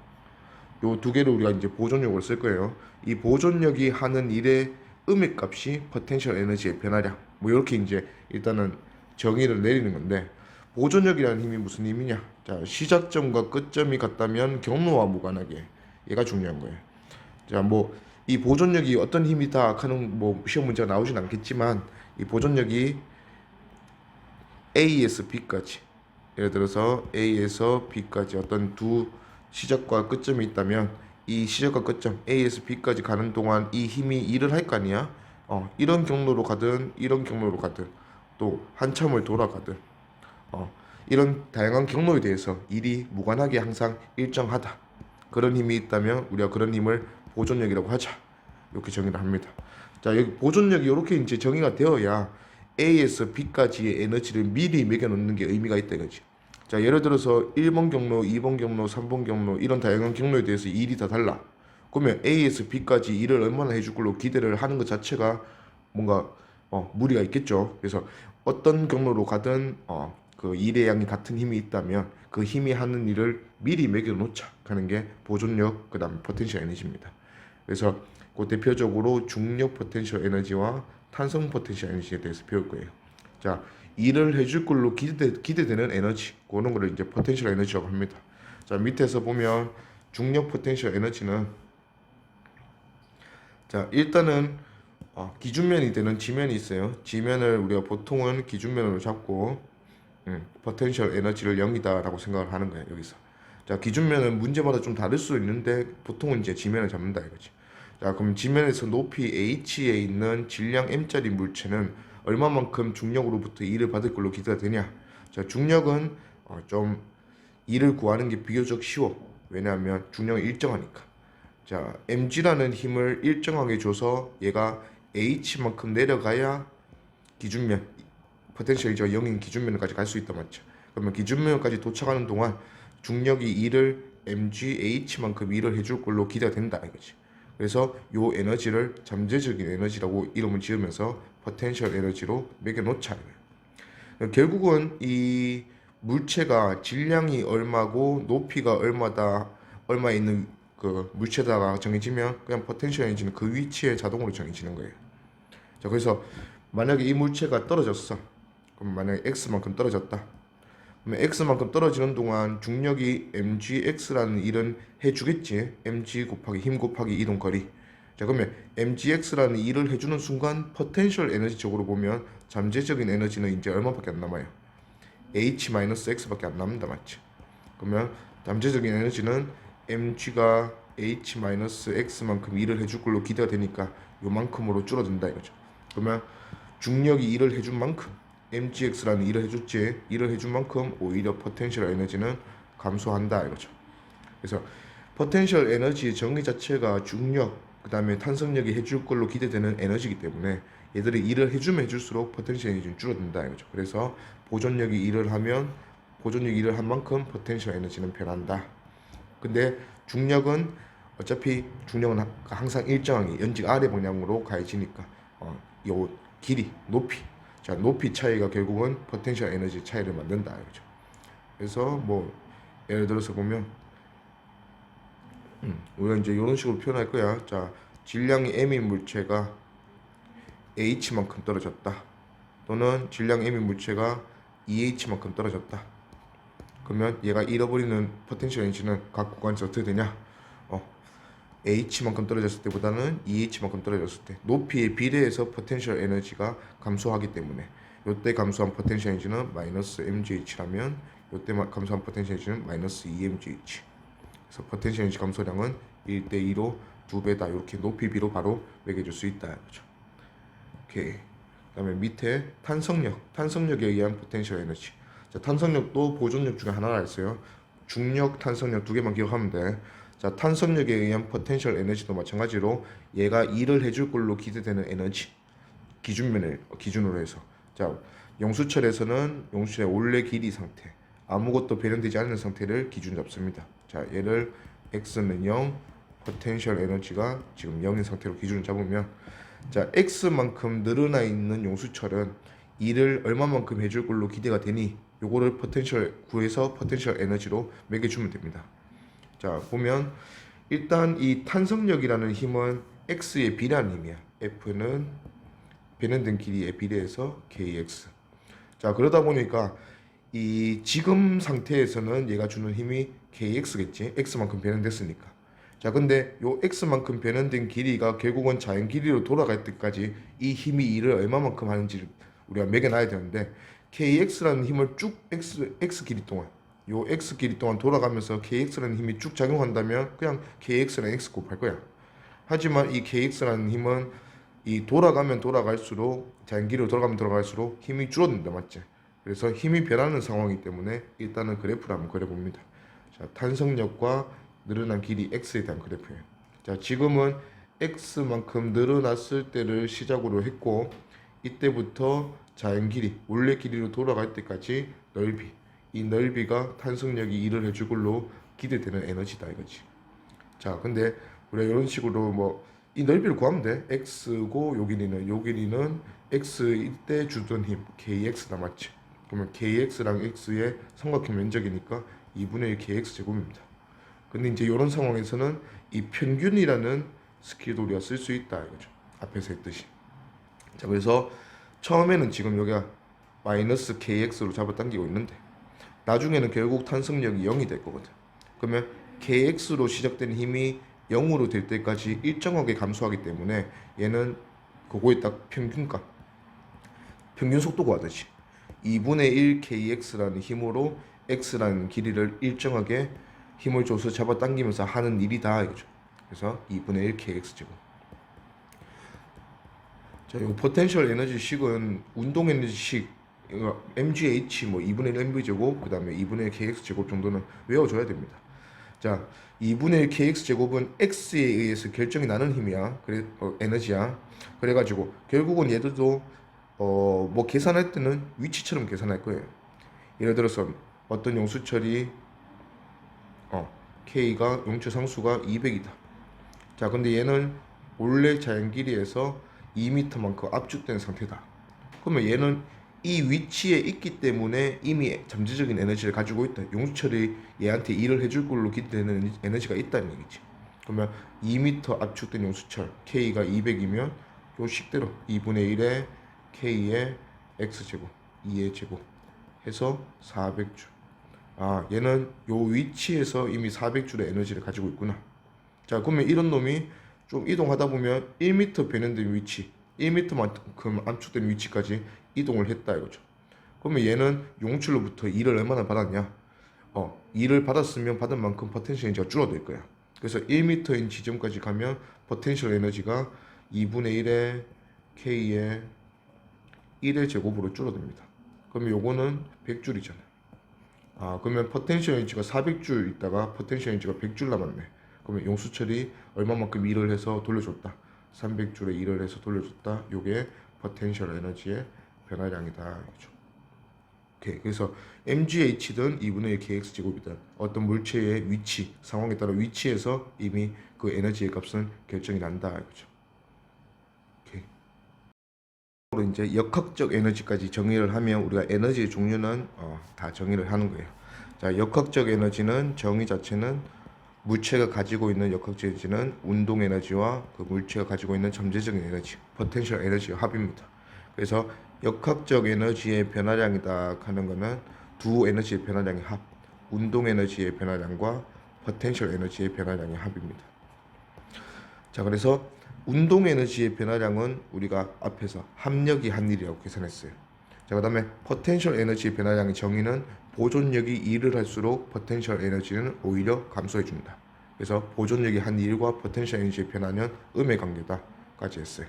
요 두 개를 우리가 이제 보존력으로 쓸 거예요. 이 보존력이 하는 일의 음액값이 포텐셜 에너지의 변화량. 뭐 이렇게 이제 일단은 정의를 내리는 건데, 보존력이라는 힘이 무슨 힘이냐? 자, 시작점과 끝점이 같다면 경로와 무관하게 얘가 중요한 거예요. 자, 뭐 이 보존력이 어떤 힘이다 하는 뭐 시험 문제가 나오진 않겠지만, 이 보존력이 A에서 B까지, 예를 들어서 A에서 B까지 어떤 두 시작과 끝점이 있다면 이 시작과 끝점 A에서 B까지 가는 동안 이 힘이 일을 할 거 아니야. 이런 경로로 가든 이런 경로로 가든 또 한참을 돌아가든 이런 다양한 경로에 대해서 일이 무관하게 항상 일정하다. 그런 힘이 있다면 우리가 그런 힘을 보존력이라고 하자. 이렇게 정의를 합니다. 자, 여기 보존력이 이렇게 이제 정의가 되어야 A에서 B까지의 에너지를 미리 매겨 놓는 게 의미가 있다 이거지. 자, 예를 들어서 1번 경로, 2번 경로, 3번 경로 이런 다양한 경로에 대해서 일이 다 달라. 그러면 A에서 B까지 일을 얼마나 해줄 걸로 기대를 하는 것 자체가 뭔가 무리가 있겠죠. 그래서 어떤 경로로 가든 그 일의 양이 같은 힘이 있다면 그 힘이 하는 일을 미리 매겨 놓자 하는 게 보존력 그다음에 포텐셜 에너지입니다. 그래서 그 대표적으로 중력 포텐셜 에너지와 탄성 포텐셜 에너지에 대해서 배울 거예요. 자, 일을 해줄 걸로 기대되는 에너지 그런 거를 이제 포텐셜 에너지라고 합니다. 자, 밑에서 보면 중력 포텐셜 에너지는 자, 일단은 기준면이 되는 지면이 있어요. 지면을 우리가 보통은 기준면으로 잡고 포텐셜 에너지를 0이다라고 생각을 하는 거예요. 여기서. 자, 기준면은 문제마다 좀 다를 수 있는데 보통은 이제 지면을 잡는다 이거지. 자, 그럼 지면에서 높이 h에 있는 질량 m짜리 물체는 얼마만큼 중력으로부터 일을 받을 걸로 기대가 되냐? 자, 중력은 좀 일을 구하는 게 비교적 쉬워. 왜냐하면 중력이 일정하니까. 자, mg라는 힘을 일정하게 줘서 얘가 h만큼 내려가야 기준면 포텐셜이죠. 0인 기준면까지 갈 수 있다 맞죠? 그러면 기준면까지 도착하는 동안 중력이 일을 mg h만큼 일을 해줄 걸로 기대가 된다 이거지. 그래서 요 에너지를 잠재적인 에너지라고 이름을 지으면서 포텐셜 에너지로 매겨 놓자. 결국은 이 물체가 질량이 얼마고 높이가 얼마 있는 그 물체다가 정해지면 그냥 포텐셜 에너지는 그 위치에 자동으로 정해지는 거예요. 자, 그래서 만약에 이 물체가 떨어졌어. 그럼 만약에 x만큼 떨어졌다. 그러면 x만큼 떨어지는 동안 중력이 mgx라는 일은 해주겠지. mg 곱하기 힘 곱하기 이동 거리. 자, 그러면 mgx라는 일을 해주는 순간 포텐셜 에너지적으로 보면 잠재적인 에너지는 이제 얼마밖에 안 남아요. h-x밖에 안 남는다 맞지? 그러면 잠재적인 에너지는 mg가 h-x만큼 일을 해줄 걸로 기대가 되니까 요만큼으로 줄어든다 이거죠. 그러면 중력이 일을 해준 만큼 mgx라는 일을 해줬지. 일을 해준 만큼 오히려 포텐셜 에너지는 감소한다 이거죠. 그래서 포텐셜 에너지의 정의 자체가 중력 그 다음에 탄성력이 해줄 걸로 기대되는 에너지이기 때문에 얘들이 일을 해주면 해줄수록 포텐셜 에너지는 줄어든다 이거죠. 그래서 보존력이 일을 하면 보존력이 일을 한 만큼 포텐셜 에너지는 변한다. 근데 중력은 어차피 중력은 항상 일정하게 연직 아래 방향으로 가해지니까 요 길이 높이 자, 높이 차이가 결국은 포텐셜 에너지 차이를 만든다 이거죠. 그래서 뭐 예를 들어서 보면 우리가 이제 이런 식으로 표현할 거야. 자, 질량이 m인 물체가 h만큼 떨어졌다. 또는 질량 m인 물체가 eh만큼 떨어졌다. 그러면 얘가 잃어버리는 포텐셜 에너지는 각 구간에서 어떻게 되냐? h만큼 떨어졌을 때보다는 eh만큼 떨어졌을 때 높이에 비례해서 포텐셜 에너지가 감소하기 때문에 요때 감소한 포텐셜 에너지는 마이너스 mgh라면 요때 감소한 포텐셜 에너지는 마이너스 2mgh. 그래서 포텐셜 에너지 감소량은 1대2로 2배다. 이렇게 높이 비로 바로 매겨줄 수 있다. 그렇죠? 오케이. 그다음에 밑에 탄성력에 의한 포텐셜 에너지. 자, 탄성력도 보존력 중에 하나라 했어요. 중력, 탄성력 두 개만 기억하면 돼. 자, 탄성력에 의한 포텐셜 에너지도 마찬가지로 얘가 일을 해줄 걸로 기대되는 에너지 기준면을 기준으로 해서 자, 용수철에서는 용수철의 원래 길이 상태 아무것도 배련되지 않는 상태를 기준 잡습니다. 자, 얘를 x는 0 포텐셜 에너지가 지금 0인 상태로 기준을 잡으면 자, x만큼 늘어나 있는 용수철은 일을 얼마만큼 해줄 걸로 기대가 되니 요거를 포텐셜 구해서 포텐셜 에너지로 매겨주면 됩니다. 자, 보면 일단 이 탄성력이라는 힘은 x에 비례하는 힘이야. F는 배련된 길이에 비례해서 kx. 자, 그러다 보니까 이 지금 상태에서는 얘가 주는 힘이 kx겠지. x만큼 배련됐으니까. 자, 근데 요 x만큼 배련된 길이가 결국은 자연 길이로 돌아갈 때까지 이 힘이 일을 얼마만큼 하는지를 우리가 매겨놔야 되는데 kx라는 힘을 쭉 x 길이 동안 요 x 길이 동안 돌아가면서 kx라는 힘이 쭉 작용한다면 그냥 kx랑 x 곱할 거야. 하지만 이 kx라는 힘은 이 돌아가면 돌아갈수록 자연기로 돌아가면 돌아갈수록 힘이 줄어든다, 맞지? 그래서 힘이 변하는 상황이기 때문에 일단은 그래프를 한번 그려봅니다. 자, 탄성력과 늘어난 길이 x에 대한 그래프예요. 자, 지금은 x만큼 늘어났을 때를 시작으로 했고 이때부터 자연 길이, 원래 길이로 돌아갈 때까지 넓이, 이 넓이가 탄성력이 일을 해줄 걸로 기대되는 에너지다 이거지. 자, 근데 우리가 이런 식으로 뭐 이 넓이를 구하면 돼. x고 요 길이는 x일 때 주던 힘 kx 남았지. 그러면 kx랑 x의 삼각형 면적이니까 2분의 1 kx 제곱입니다. 근데 이제 이런 상황에서는 이 평균이라는 스킬도 우리가 쓸 수 있다 이거죠. 앞에서 했듯이. 자, 그래서 처음에는 지금 여기가 마이너스 kx로 잡아당기고 있는데 나중에는 결국 탄성력이 0이 될 거거든. 그러면 kx로 시작된 힘이 0으로 될 때까지 일정하게 감소하기 때문에 얘는 그거에 딱 평균값, 평균 속도 구하듯이 2분의 1 kx라는 힘으로 x라는 길이를 일정하게 힘을 줘서 잡아당기면서 하는 일이다 이거죠. 그래서 2분의 1 kx 제곱. 자, 이거 포텐셜 에너지 식은 운동 에너지 식, 이거 mgh 뭐 2분의 1 mv 제곱 그다음에 2분의 1 kx 제곱 정도는 외워줘야 됩니다. 자, 2분의 1 kx 제곱은 x에 의해서 결정이 나는 힘이야. 그래 에너지야. 그래가지고 결국은 얘들도 뭐 계산할 때는 위치처럼 계산할 거예요. 예를 들어서 어떤 용수철이 k가 용체 상수가 200이다. 자, 근데 얘는 원래 자연 길이에서 2m만큼 압축된 상태다. 그러면 얘는 이 위치에 있기 때문에 이미 잠재적인 에너지를 가지고 있다. 용수철이 얘한테 일을 해줄 걸로 기대되는 에너지가 있다는 얘기지. 그러면 2m 압축된 용수철 K가 200이면 요 식대로 2분의 1에 K의 X제곱 2의 제곱 해서 400줄. 아, 얘는 요 위치에서 이미 400줄의 에너지를 가지고 있구나. 자, 그러면 이런 놈이 좀 이동하다 보면 1m 변형된 위치, 1m만큼 압축된 위치까지 이동을 했다 이거죠. 그러면 얘는 용출로부터 일을 얼마나 받았냐? 일을 받았으면 받은 만큼 포텐셜 에너지가 줄어들 거야. 그래서 1m인 지점까지 가면 포텐셜 에너지가 2분의 1의 K의 1의 제곱으로 줄어듭니다. 그러면 요거는 100줄이잖아. 아, 그러면 포텐셜 에너지가 400줄 있다가 포텐셜 에너지가 100줄 남았네. 그러면 용수철이 얼마만큼 일을 해서 돌려줬다. 300줄의 일을 해서 돌려줬다. 요게 포텐셜 에너지의 변화량이다. 그렇죠? 오케이. 그래서 mgh든 2분의 1 kx 제곱이든 어떤 물체의 위치, 상황에 따라 위치에서 이미 그 에너지의 값은 결정이 난다. 그렇죠? 오케이. 이제 역학적 에너지까지 정의를 하면 우리가 에너지의 종류는 다 정의를 하는 거예요. 자, 역학적 에너지는 정의 자체는 물체가 가지고 있는 역학적 에너지는 운동 에너지와 그 물체가 가지고 있는 잠재적인 에너지, 포텐셜 에너지의 합입니다. 그래서 역학적 에너지의 변화량이다 하는 거는 두 에너지의 변화량의 합, 운동 에너지의 변화량과 포텐셜 에너지의 변화량의 합입니다. 자, 그래서 운동 에너지의 변화량은 우리가 앞에서 합력이 한 일이라고 계산했어요. 자, 그다음에 포텐셜 에너지의 변화량의 정의는 보존력이 일을 할수록 포텐셜 에너지는 오히려 감소해 준다. 그래서 보존력이 한 일과 포텐셜 에너지의 변화는 음의 관계다까지 했어요.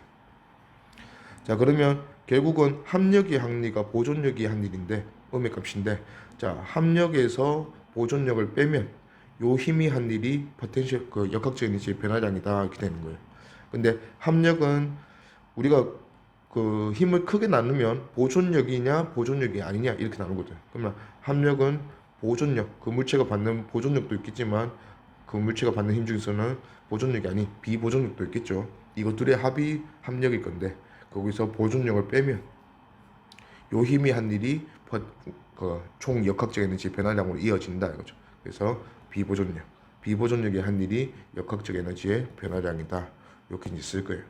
자, 그러면 결국은 합력이 한 일과 보존력이 한 일인데 음의 값인데, 자, 합력에서 보존력을 빼면 요 힘이 한 일이 포텐셜 그 역학적 에너지의 변화량이다 이렇게 되는 거예요. 근데 합력은 우리가 그 힘을 크게 나누면 보존력이냐 보존력이 아니냐 이렇게 나누거든. 그러면 합력은 보존력, 그 물체가 받는 보존력도 있겠지만 그 물체가 받는 힘 중에서는 보존력이 아닌 비보존력도 있겠죠. 이것들의 합이 합력일 건데 거기서 보존력을 빼면 요 힘이 한 일이 총 역학적 에너지 변화량으로 이어진다 이거죠. 그래서 비보존력의 한 일이 역학적 에너지의 변화량이다. 이렇게 이제 쓸 거예요.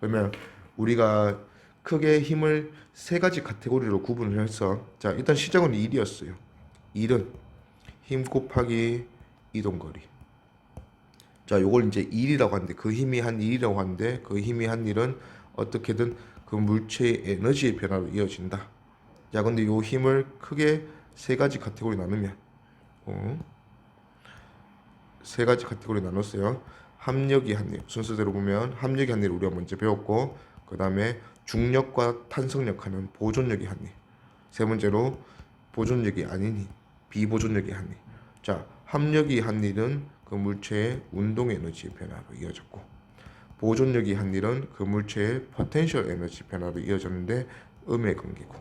그러면 우리가 크게 힘을 세 가지 카테고리로 구분을 해서, 자, 일단 시작은 1이었어요. 1은 힘 곱하기 이동거리. 자, 요걸 이제 1이라고 하는데 그 힘이 한 1이라고 하는데 그 힘이 한 1은 어떻게든 그 물체의 에너지의 변화로 이어진다. 자, 근데 요 힘을 크게 세 가지 카테고리 나누면 세 가지 카테고리 나눴어요. 합력이 한 일, 순서대로 보면 합력이 한 일 우리가 먼저 배웠고, 그 다음에 중력과 탄성력 하는 보존력이 한 일. 세 번째로 보존력이 아닌 힘, 비보존력이 한 일. 자, 합력이 한 일은 그 물체의 운동 에너지의 변화로 이어졌고, 보존력이 한 일은 그 물체의 포텐셜 에너지 변화로 이어졌는데 음의 관계고,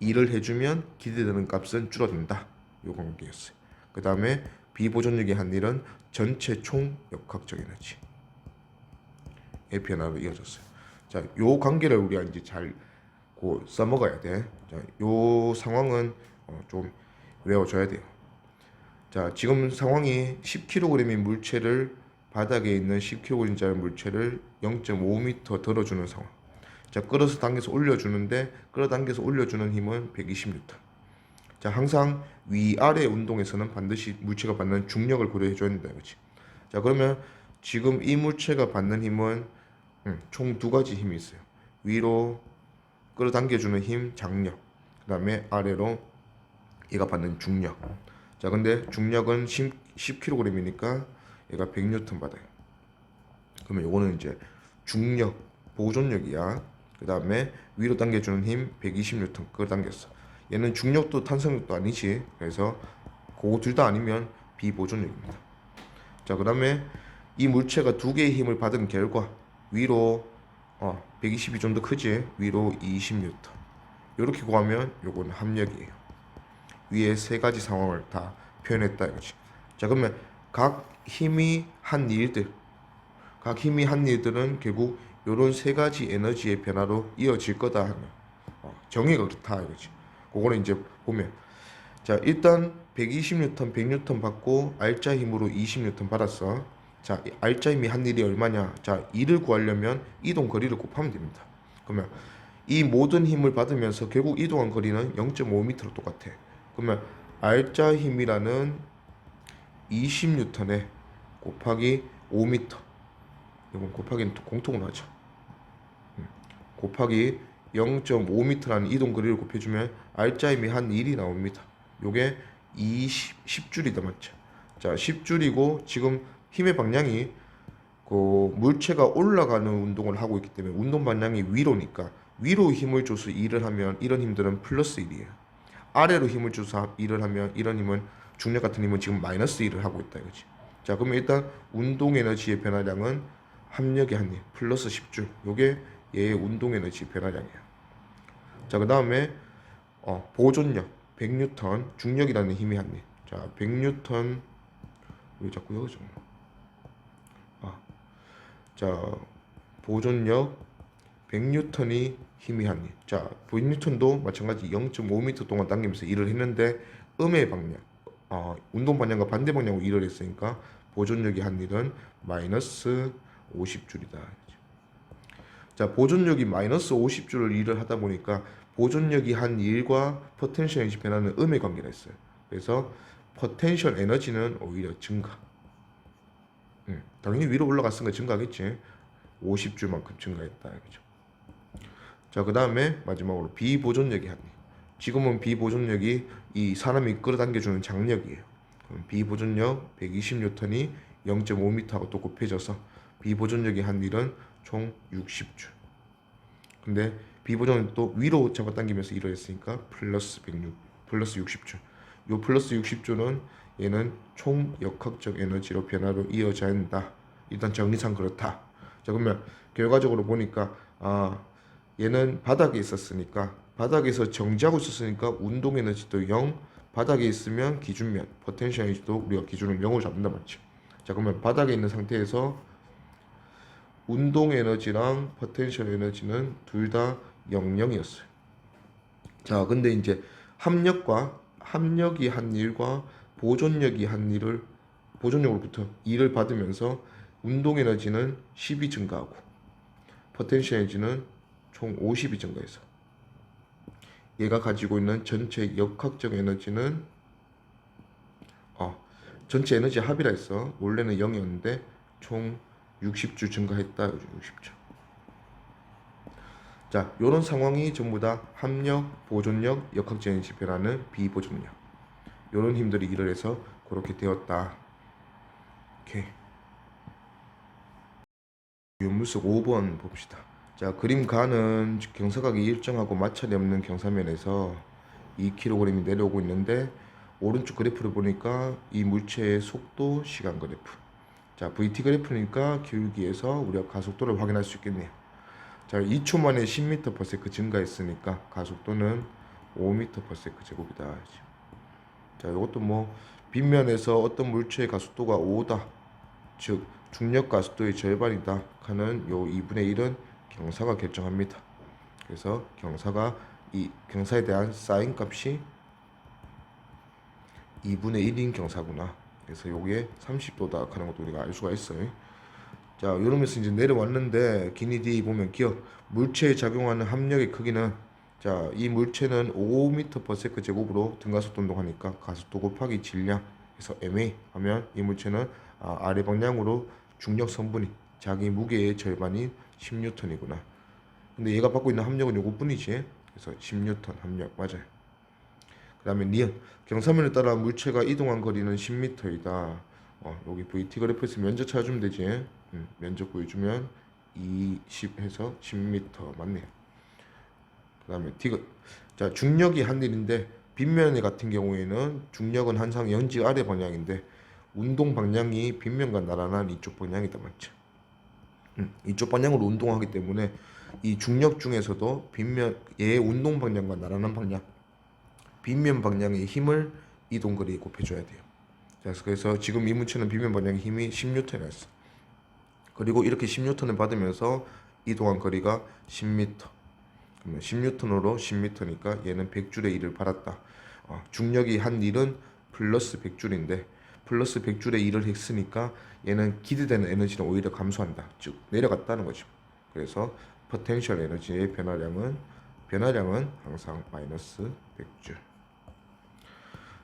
일을 해주면 기대되는 값은 줄어든다. 요 관계였어요. 그 다음에 비보존력이 한 일은 전체 총 역학적 에너지의 변화로 이어졌어요. 자, 요 관계를 우리가 이제 잘 써먹어야 돼. 자, 요 상황은 좀 외워줘야 돼요. 자, 지금 상황이 10kg인 물체를 바닥에 있는 10kg짜리 물체를 0.5m 들어주는 상황. 자, 끌어서 당겨서 올려주는데 끌어당겨서 올려주는 힘은 120N. 자, 항상 위아래 운동에서는 반드시 물체가 받는 중력을 고려해 줘야 된다 이거지. 자, 그러면 지금 이 물체가 받는 힘은 총 두 가지 힘이 있어요. 위로 끌어당겨주는 힘, 장력. 그 다음에 아래로 얘가 받는 중력. 자, 근데 중력은 10kg이니까 얘가 100N 받아요. 그러면 요거는 이제 중력, 보존력이야. 그 다음에 위로 당겨주는 힘 120N 끌어당겼어. 얘는 중력도 탄성력도 아니지. 그래서 그거 둘 다 아니면 비보존력입니다. 자, 그 다음에 이 물체가 두 개의 힘을 받은 결과 위로 120이 좀 더 크지. 위로 20N. 이렇게 구하면 요거는 합력이에요. 위에 세 가지 상황을 다 표현했다 이거지. 자, 그러면 각 힘이 한 일들은 결국 요런 세 가지 에너지의 변화로 이어질 거다 하는 정의가 그렇다 이거지. 그거는 이제 보면, 자, 일단 120N, 100N 받고 알짜 힘으로 20N 받았어. 자, 알짜 힘이 한 일이 얼마냐? 자, 이를 구하려면 이동 거리를 곱하면 됩니다. 그러면 이 모든 힘을 받으면서 결국 이동한 거리는 0.5m로 똑같아. 그러면 알짜 힘이라는 20N에 곱하기 5m. 이건 곱하기는 공통으로 하죠. 곱하기 0.5m라는 이동 거리를 곱해주면 알짜 힘이 한 1이 나옵니다. 요게 10줄이다 맞죠? 자, 10줄이고 지금 힘의 방향이 그 물체가 올라가는 운동을 하고 있기 때문에 운동 방향이 위로니까 위로 힘을 줘서 일을 하면 이런 힘들은 플러스 1이에요. 아래로 힘을 줘서 일을 하면 이런 힘은 중력 같은 힘은 지금 마이너스 1을 하고 있다 이거지. 자, 그러면 일단 운동 에너지의 변화량은 합력의 한 힘 플러스 10줄. 요게 얘의 운동 에너지 변화량이야. 자, 그 다음에 보존력 100N 중력이라는 힘이 한 힘. 자, 100N 왜 자꾸 여기서 자, 보존력 100N이 힘이 한 힘. 자, 100N도 마찬가지 0.5m 동안 당기면서 일을 했는데 음의 방향, 운동 방향과 반대 방향으로 일을 했으니까 보존력이 한 일은 마이너스 50줄이다. 자, 보존력이 마이너스 50줄을 일을 하다 보니까 보존력이 한 일과 포텐셜 에너지 변화는 음의 관계가 있어요. 그래서 포텐셜 에너지는 오히려 증가. 당연히 위로 올라갔으니까 증가하겠지. 50줄만큼 증가했다. 그죠? 자, 그 다음에 마지막으로 비보존력이 한 일. 지금은 비보존력이 이 사람이 끌어당겨주는 장력이에요. 그럼 비보존력 120N이 0.5m하고 또 곱해져서 비보존력이 한 일은 총 60줄. 근데 비보존은 또 위로 잡아당기면서 일을 했으니까 플러스 60줄. 요 플러스 60줄은 얘는 총 역학적 에너지로 변화로 이어져야 한다. 일단 정리상 그렇다. 자, 그러면 결과적으로 보니까 얘는 바닥에 있었으니까 바닥에서 정지하고 있었으니까 운동 에너지도 0, 바닥에 있으면 기준면 포텐셜 에너지도 우리가 기준을 0으로 잡는다 맞죠? 자, 그러면 바닥에 있는 상태에서 운동 에너지랑 포텐셜 에너지는 둘 다 00이었어요. 자, 근데 이제 합력이 한 일과 보존력이 한 일을 보존력으로부터 2를 받으면서 운동 에너지는 10이 증가하고 포텐셜 에너지는 총 50이 증가해서 얘가 가지고 있는 전체 역학적 에너지는 전체 에너지 합이라 했어. 원래는 0이었는데 총 60줄 증가했다. 60줄. 자, 요런 상황이 전부 다 합력, 보존력, 역학적 에너지 변화는 비보존력. 요런 힘들이 일을 해서 그렇게 되었다. 오케이. 연물석 5번 봅시다. 자, 자, 그림 가는 경사각이 일정하고 마찰이 없는 경사면에서 2kg이 내려오고 있는데 오른쪽 그래프를 보니까 이 물체의 속도 시간 그래프. 자, VT 그래프니까 기울기에서 우리가 가속도를 확인할 수 있겠네요. 자, 2초 만에 10m/s 증가했으니까 가속도는 5m/s 제곱이다. 자, 이것도 뭐 빗면에서 어떤 물체의 가속도가 5다. 즉 중력 가속도의 절반이다 하는 요 2분의 1은 경사가 결정합니다. 그래서 경사가 이 경사에 대한 사인 값이 2분의 1인 경사구나. 그래서 요게 30도다 하는 것도 우리가 알 수가 있어요. 자, 이러면서 이제 내려왔는데 기니디 보면 기억 물체에 작용하는 압력의 크기는 자, 이 물체는 5m/s 제곱으로 등가속도 운동하니까 가속도 곱하기 질량 그래서 ma 하면 이 물체는 아래 방향으로 중력 성분이 자기 무게의 절반인 10N이구나. 근데 얘가 받고 있는 압력은 요것뿐이지. 그래서 10N 압력 맞아요. 그 다음에 니은 경사면에 따라 물체가 이동한 거리는 10m이다. 여기 VT 그래프에서 면적 찾아주면 되지. 면적 구해주면 20 해서 10m 맞네요. 그 다음에 디귿 자, 중력이 한 일인데 빗면 같은 경우에는 중력은 항상 연지 아래 방향인데 운동 방향이 빗면과 나란한 이쪽 방향이다 맞죠? 이쪽 방향으로 운동하기 때문에 이 중력 중에서도 빗면의 운동 방향과 나란한 방향 빗면 방향의 힘을 이동거리에 곱해줘야 돼요. 그래서 지금 이 문체는 빗면 방향의 힘이 10N이었어. 그리고 이렇게 10N을 받으면서 이동한 거리가 10m. 그러면 10N으로 10m니까 얘는 100줄의 1을 받았다. 중력이 한 1은 플러스 100줄인데 플러스 100줄의 1을 했으니까 얘는 기대되는 에너지는 오히려 감소한다. 즉 내려갔다는 거죠. 그래서 포텐셜 에너지의 변화량은 항상 마이너스 100줄.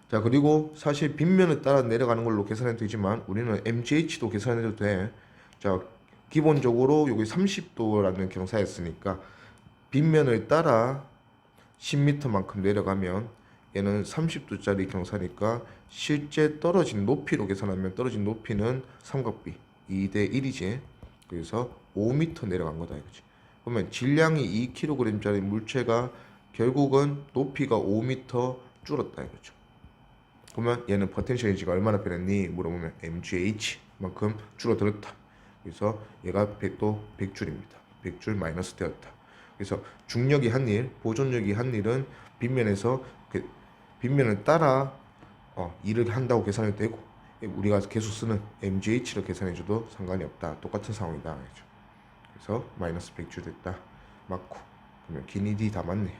자, 그리고 사실 빗면을 따라 내려가는 걸로 계산해도 되지만 우리는 MGH도 계산해도 돼. 자, 기본적으로 여기 30도라는 경사였으니까 빗면을 따라 10m만큼 내려가면 얘는 30도짜리 경사니까 실제 떨어진 높이로 계산하면 떨어진 높이는 삼각비 2대 1이지. 그래서 5m 내려간 거다 이거지. 그러면 질량이 2kg짜리 물체가 결국은 높이가 5m 줄었다 이거죠. 그러면 얘는 포텐셜 에너지가 얼마나 변했니? 물어보면 mgh만큼 줄어들었다. 그래서 얘가 또 100줄입니다. 100줄 마이너스 되었다. 그래서 중력이 한 일, 보존력이 한 일은 빗면에서 빗면을 따라 일을 한다고 계산해도 되고 우리가 계속 쓰는 mgh를 계산해줘도 상관이 없다. 똑같은 상황이다. 그래서 마이너스 100줄 됐다. 맞고 그러면 기니디 다 맞네요.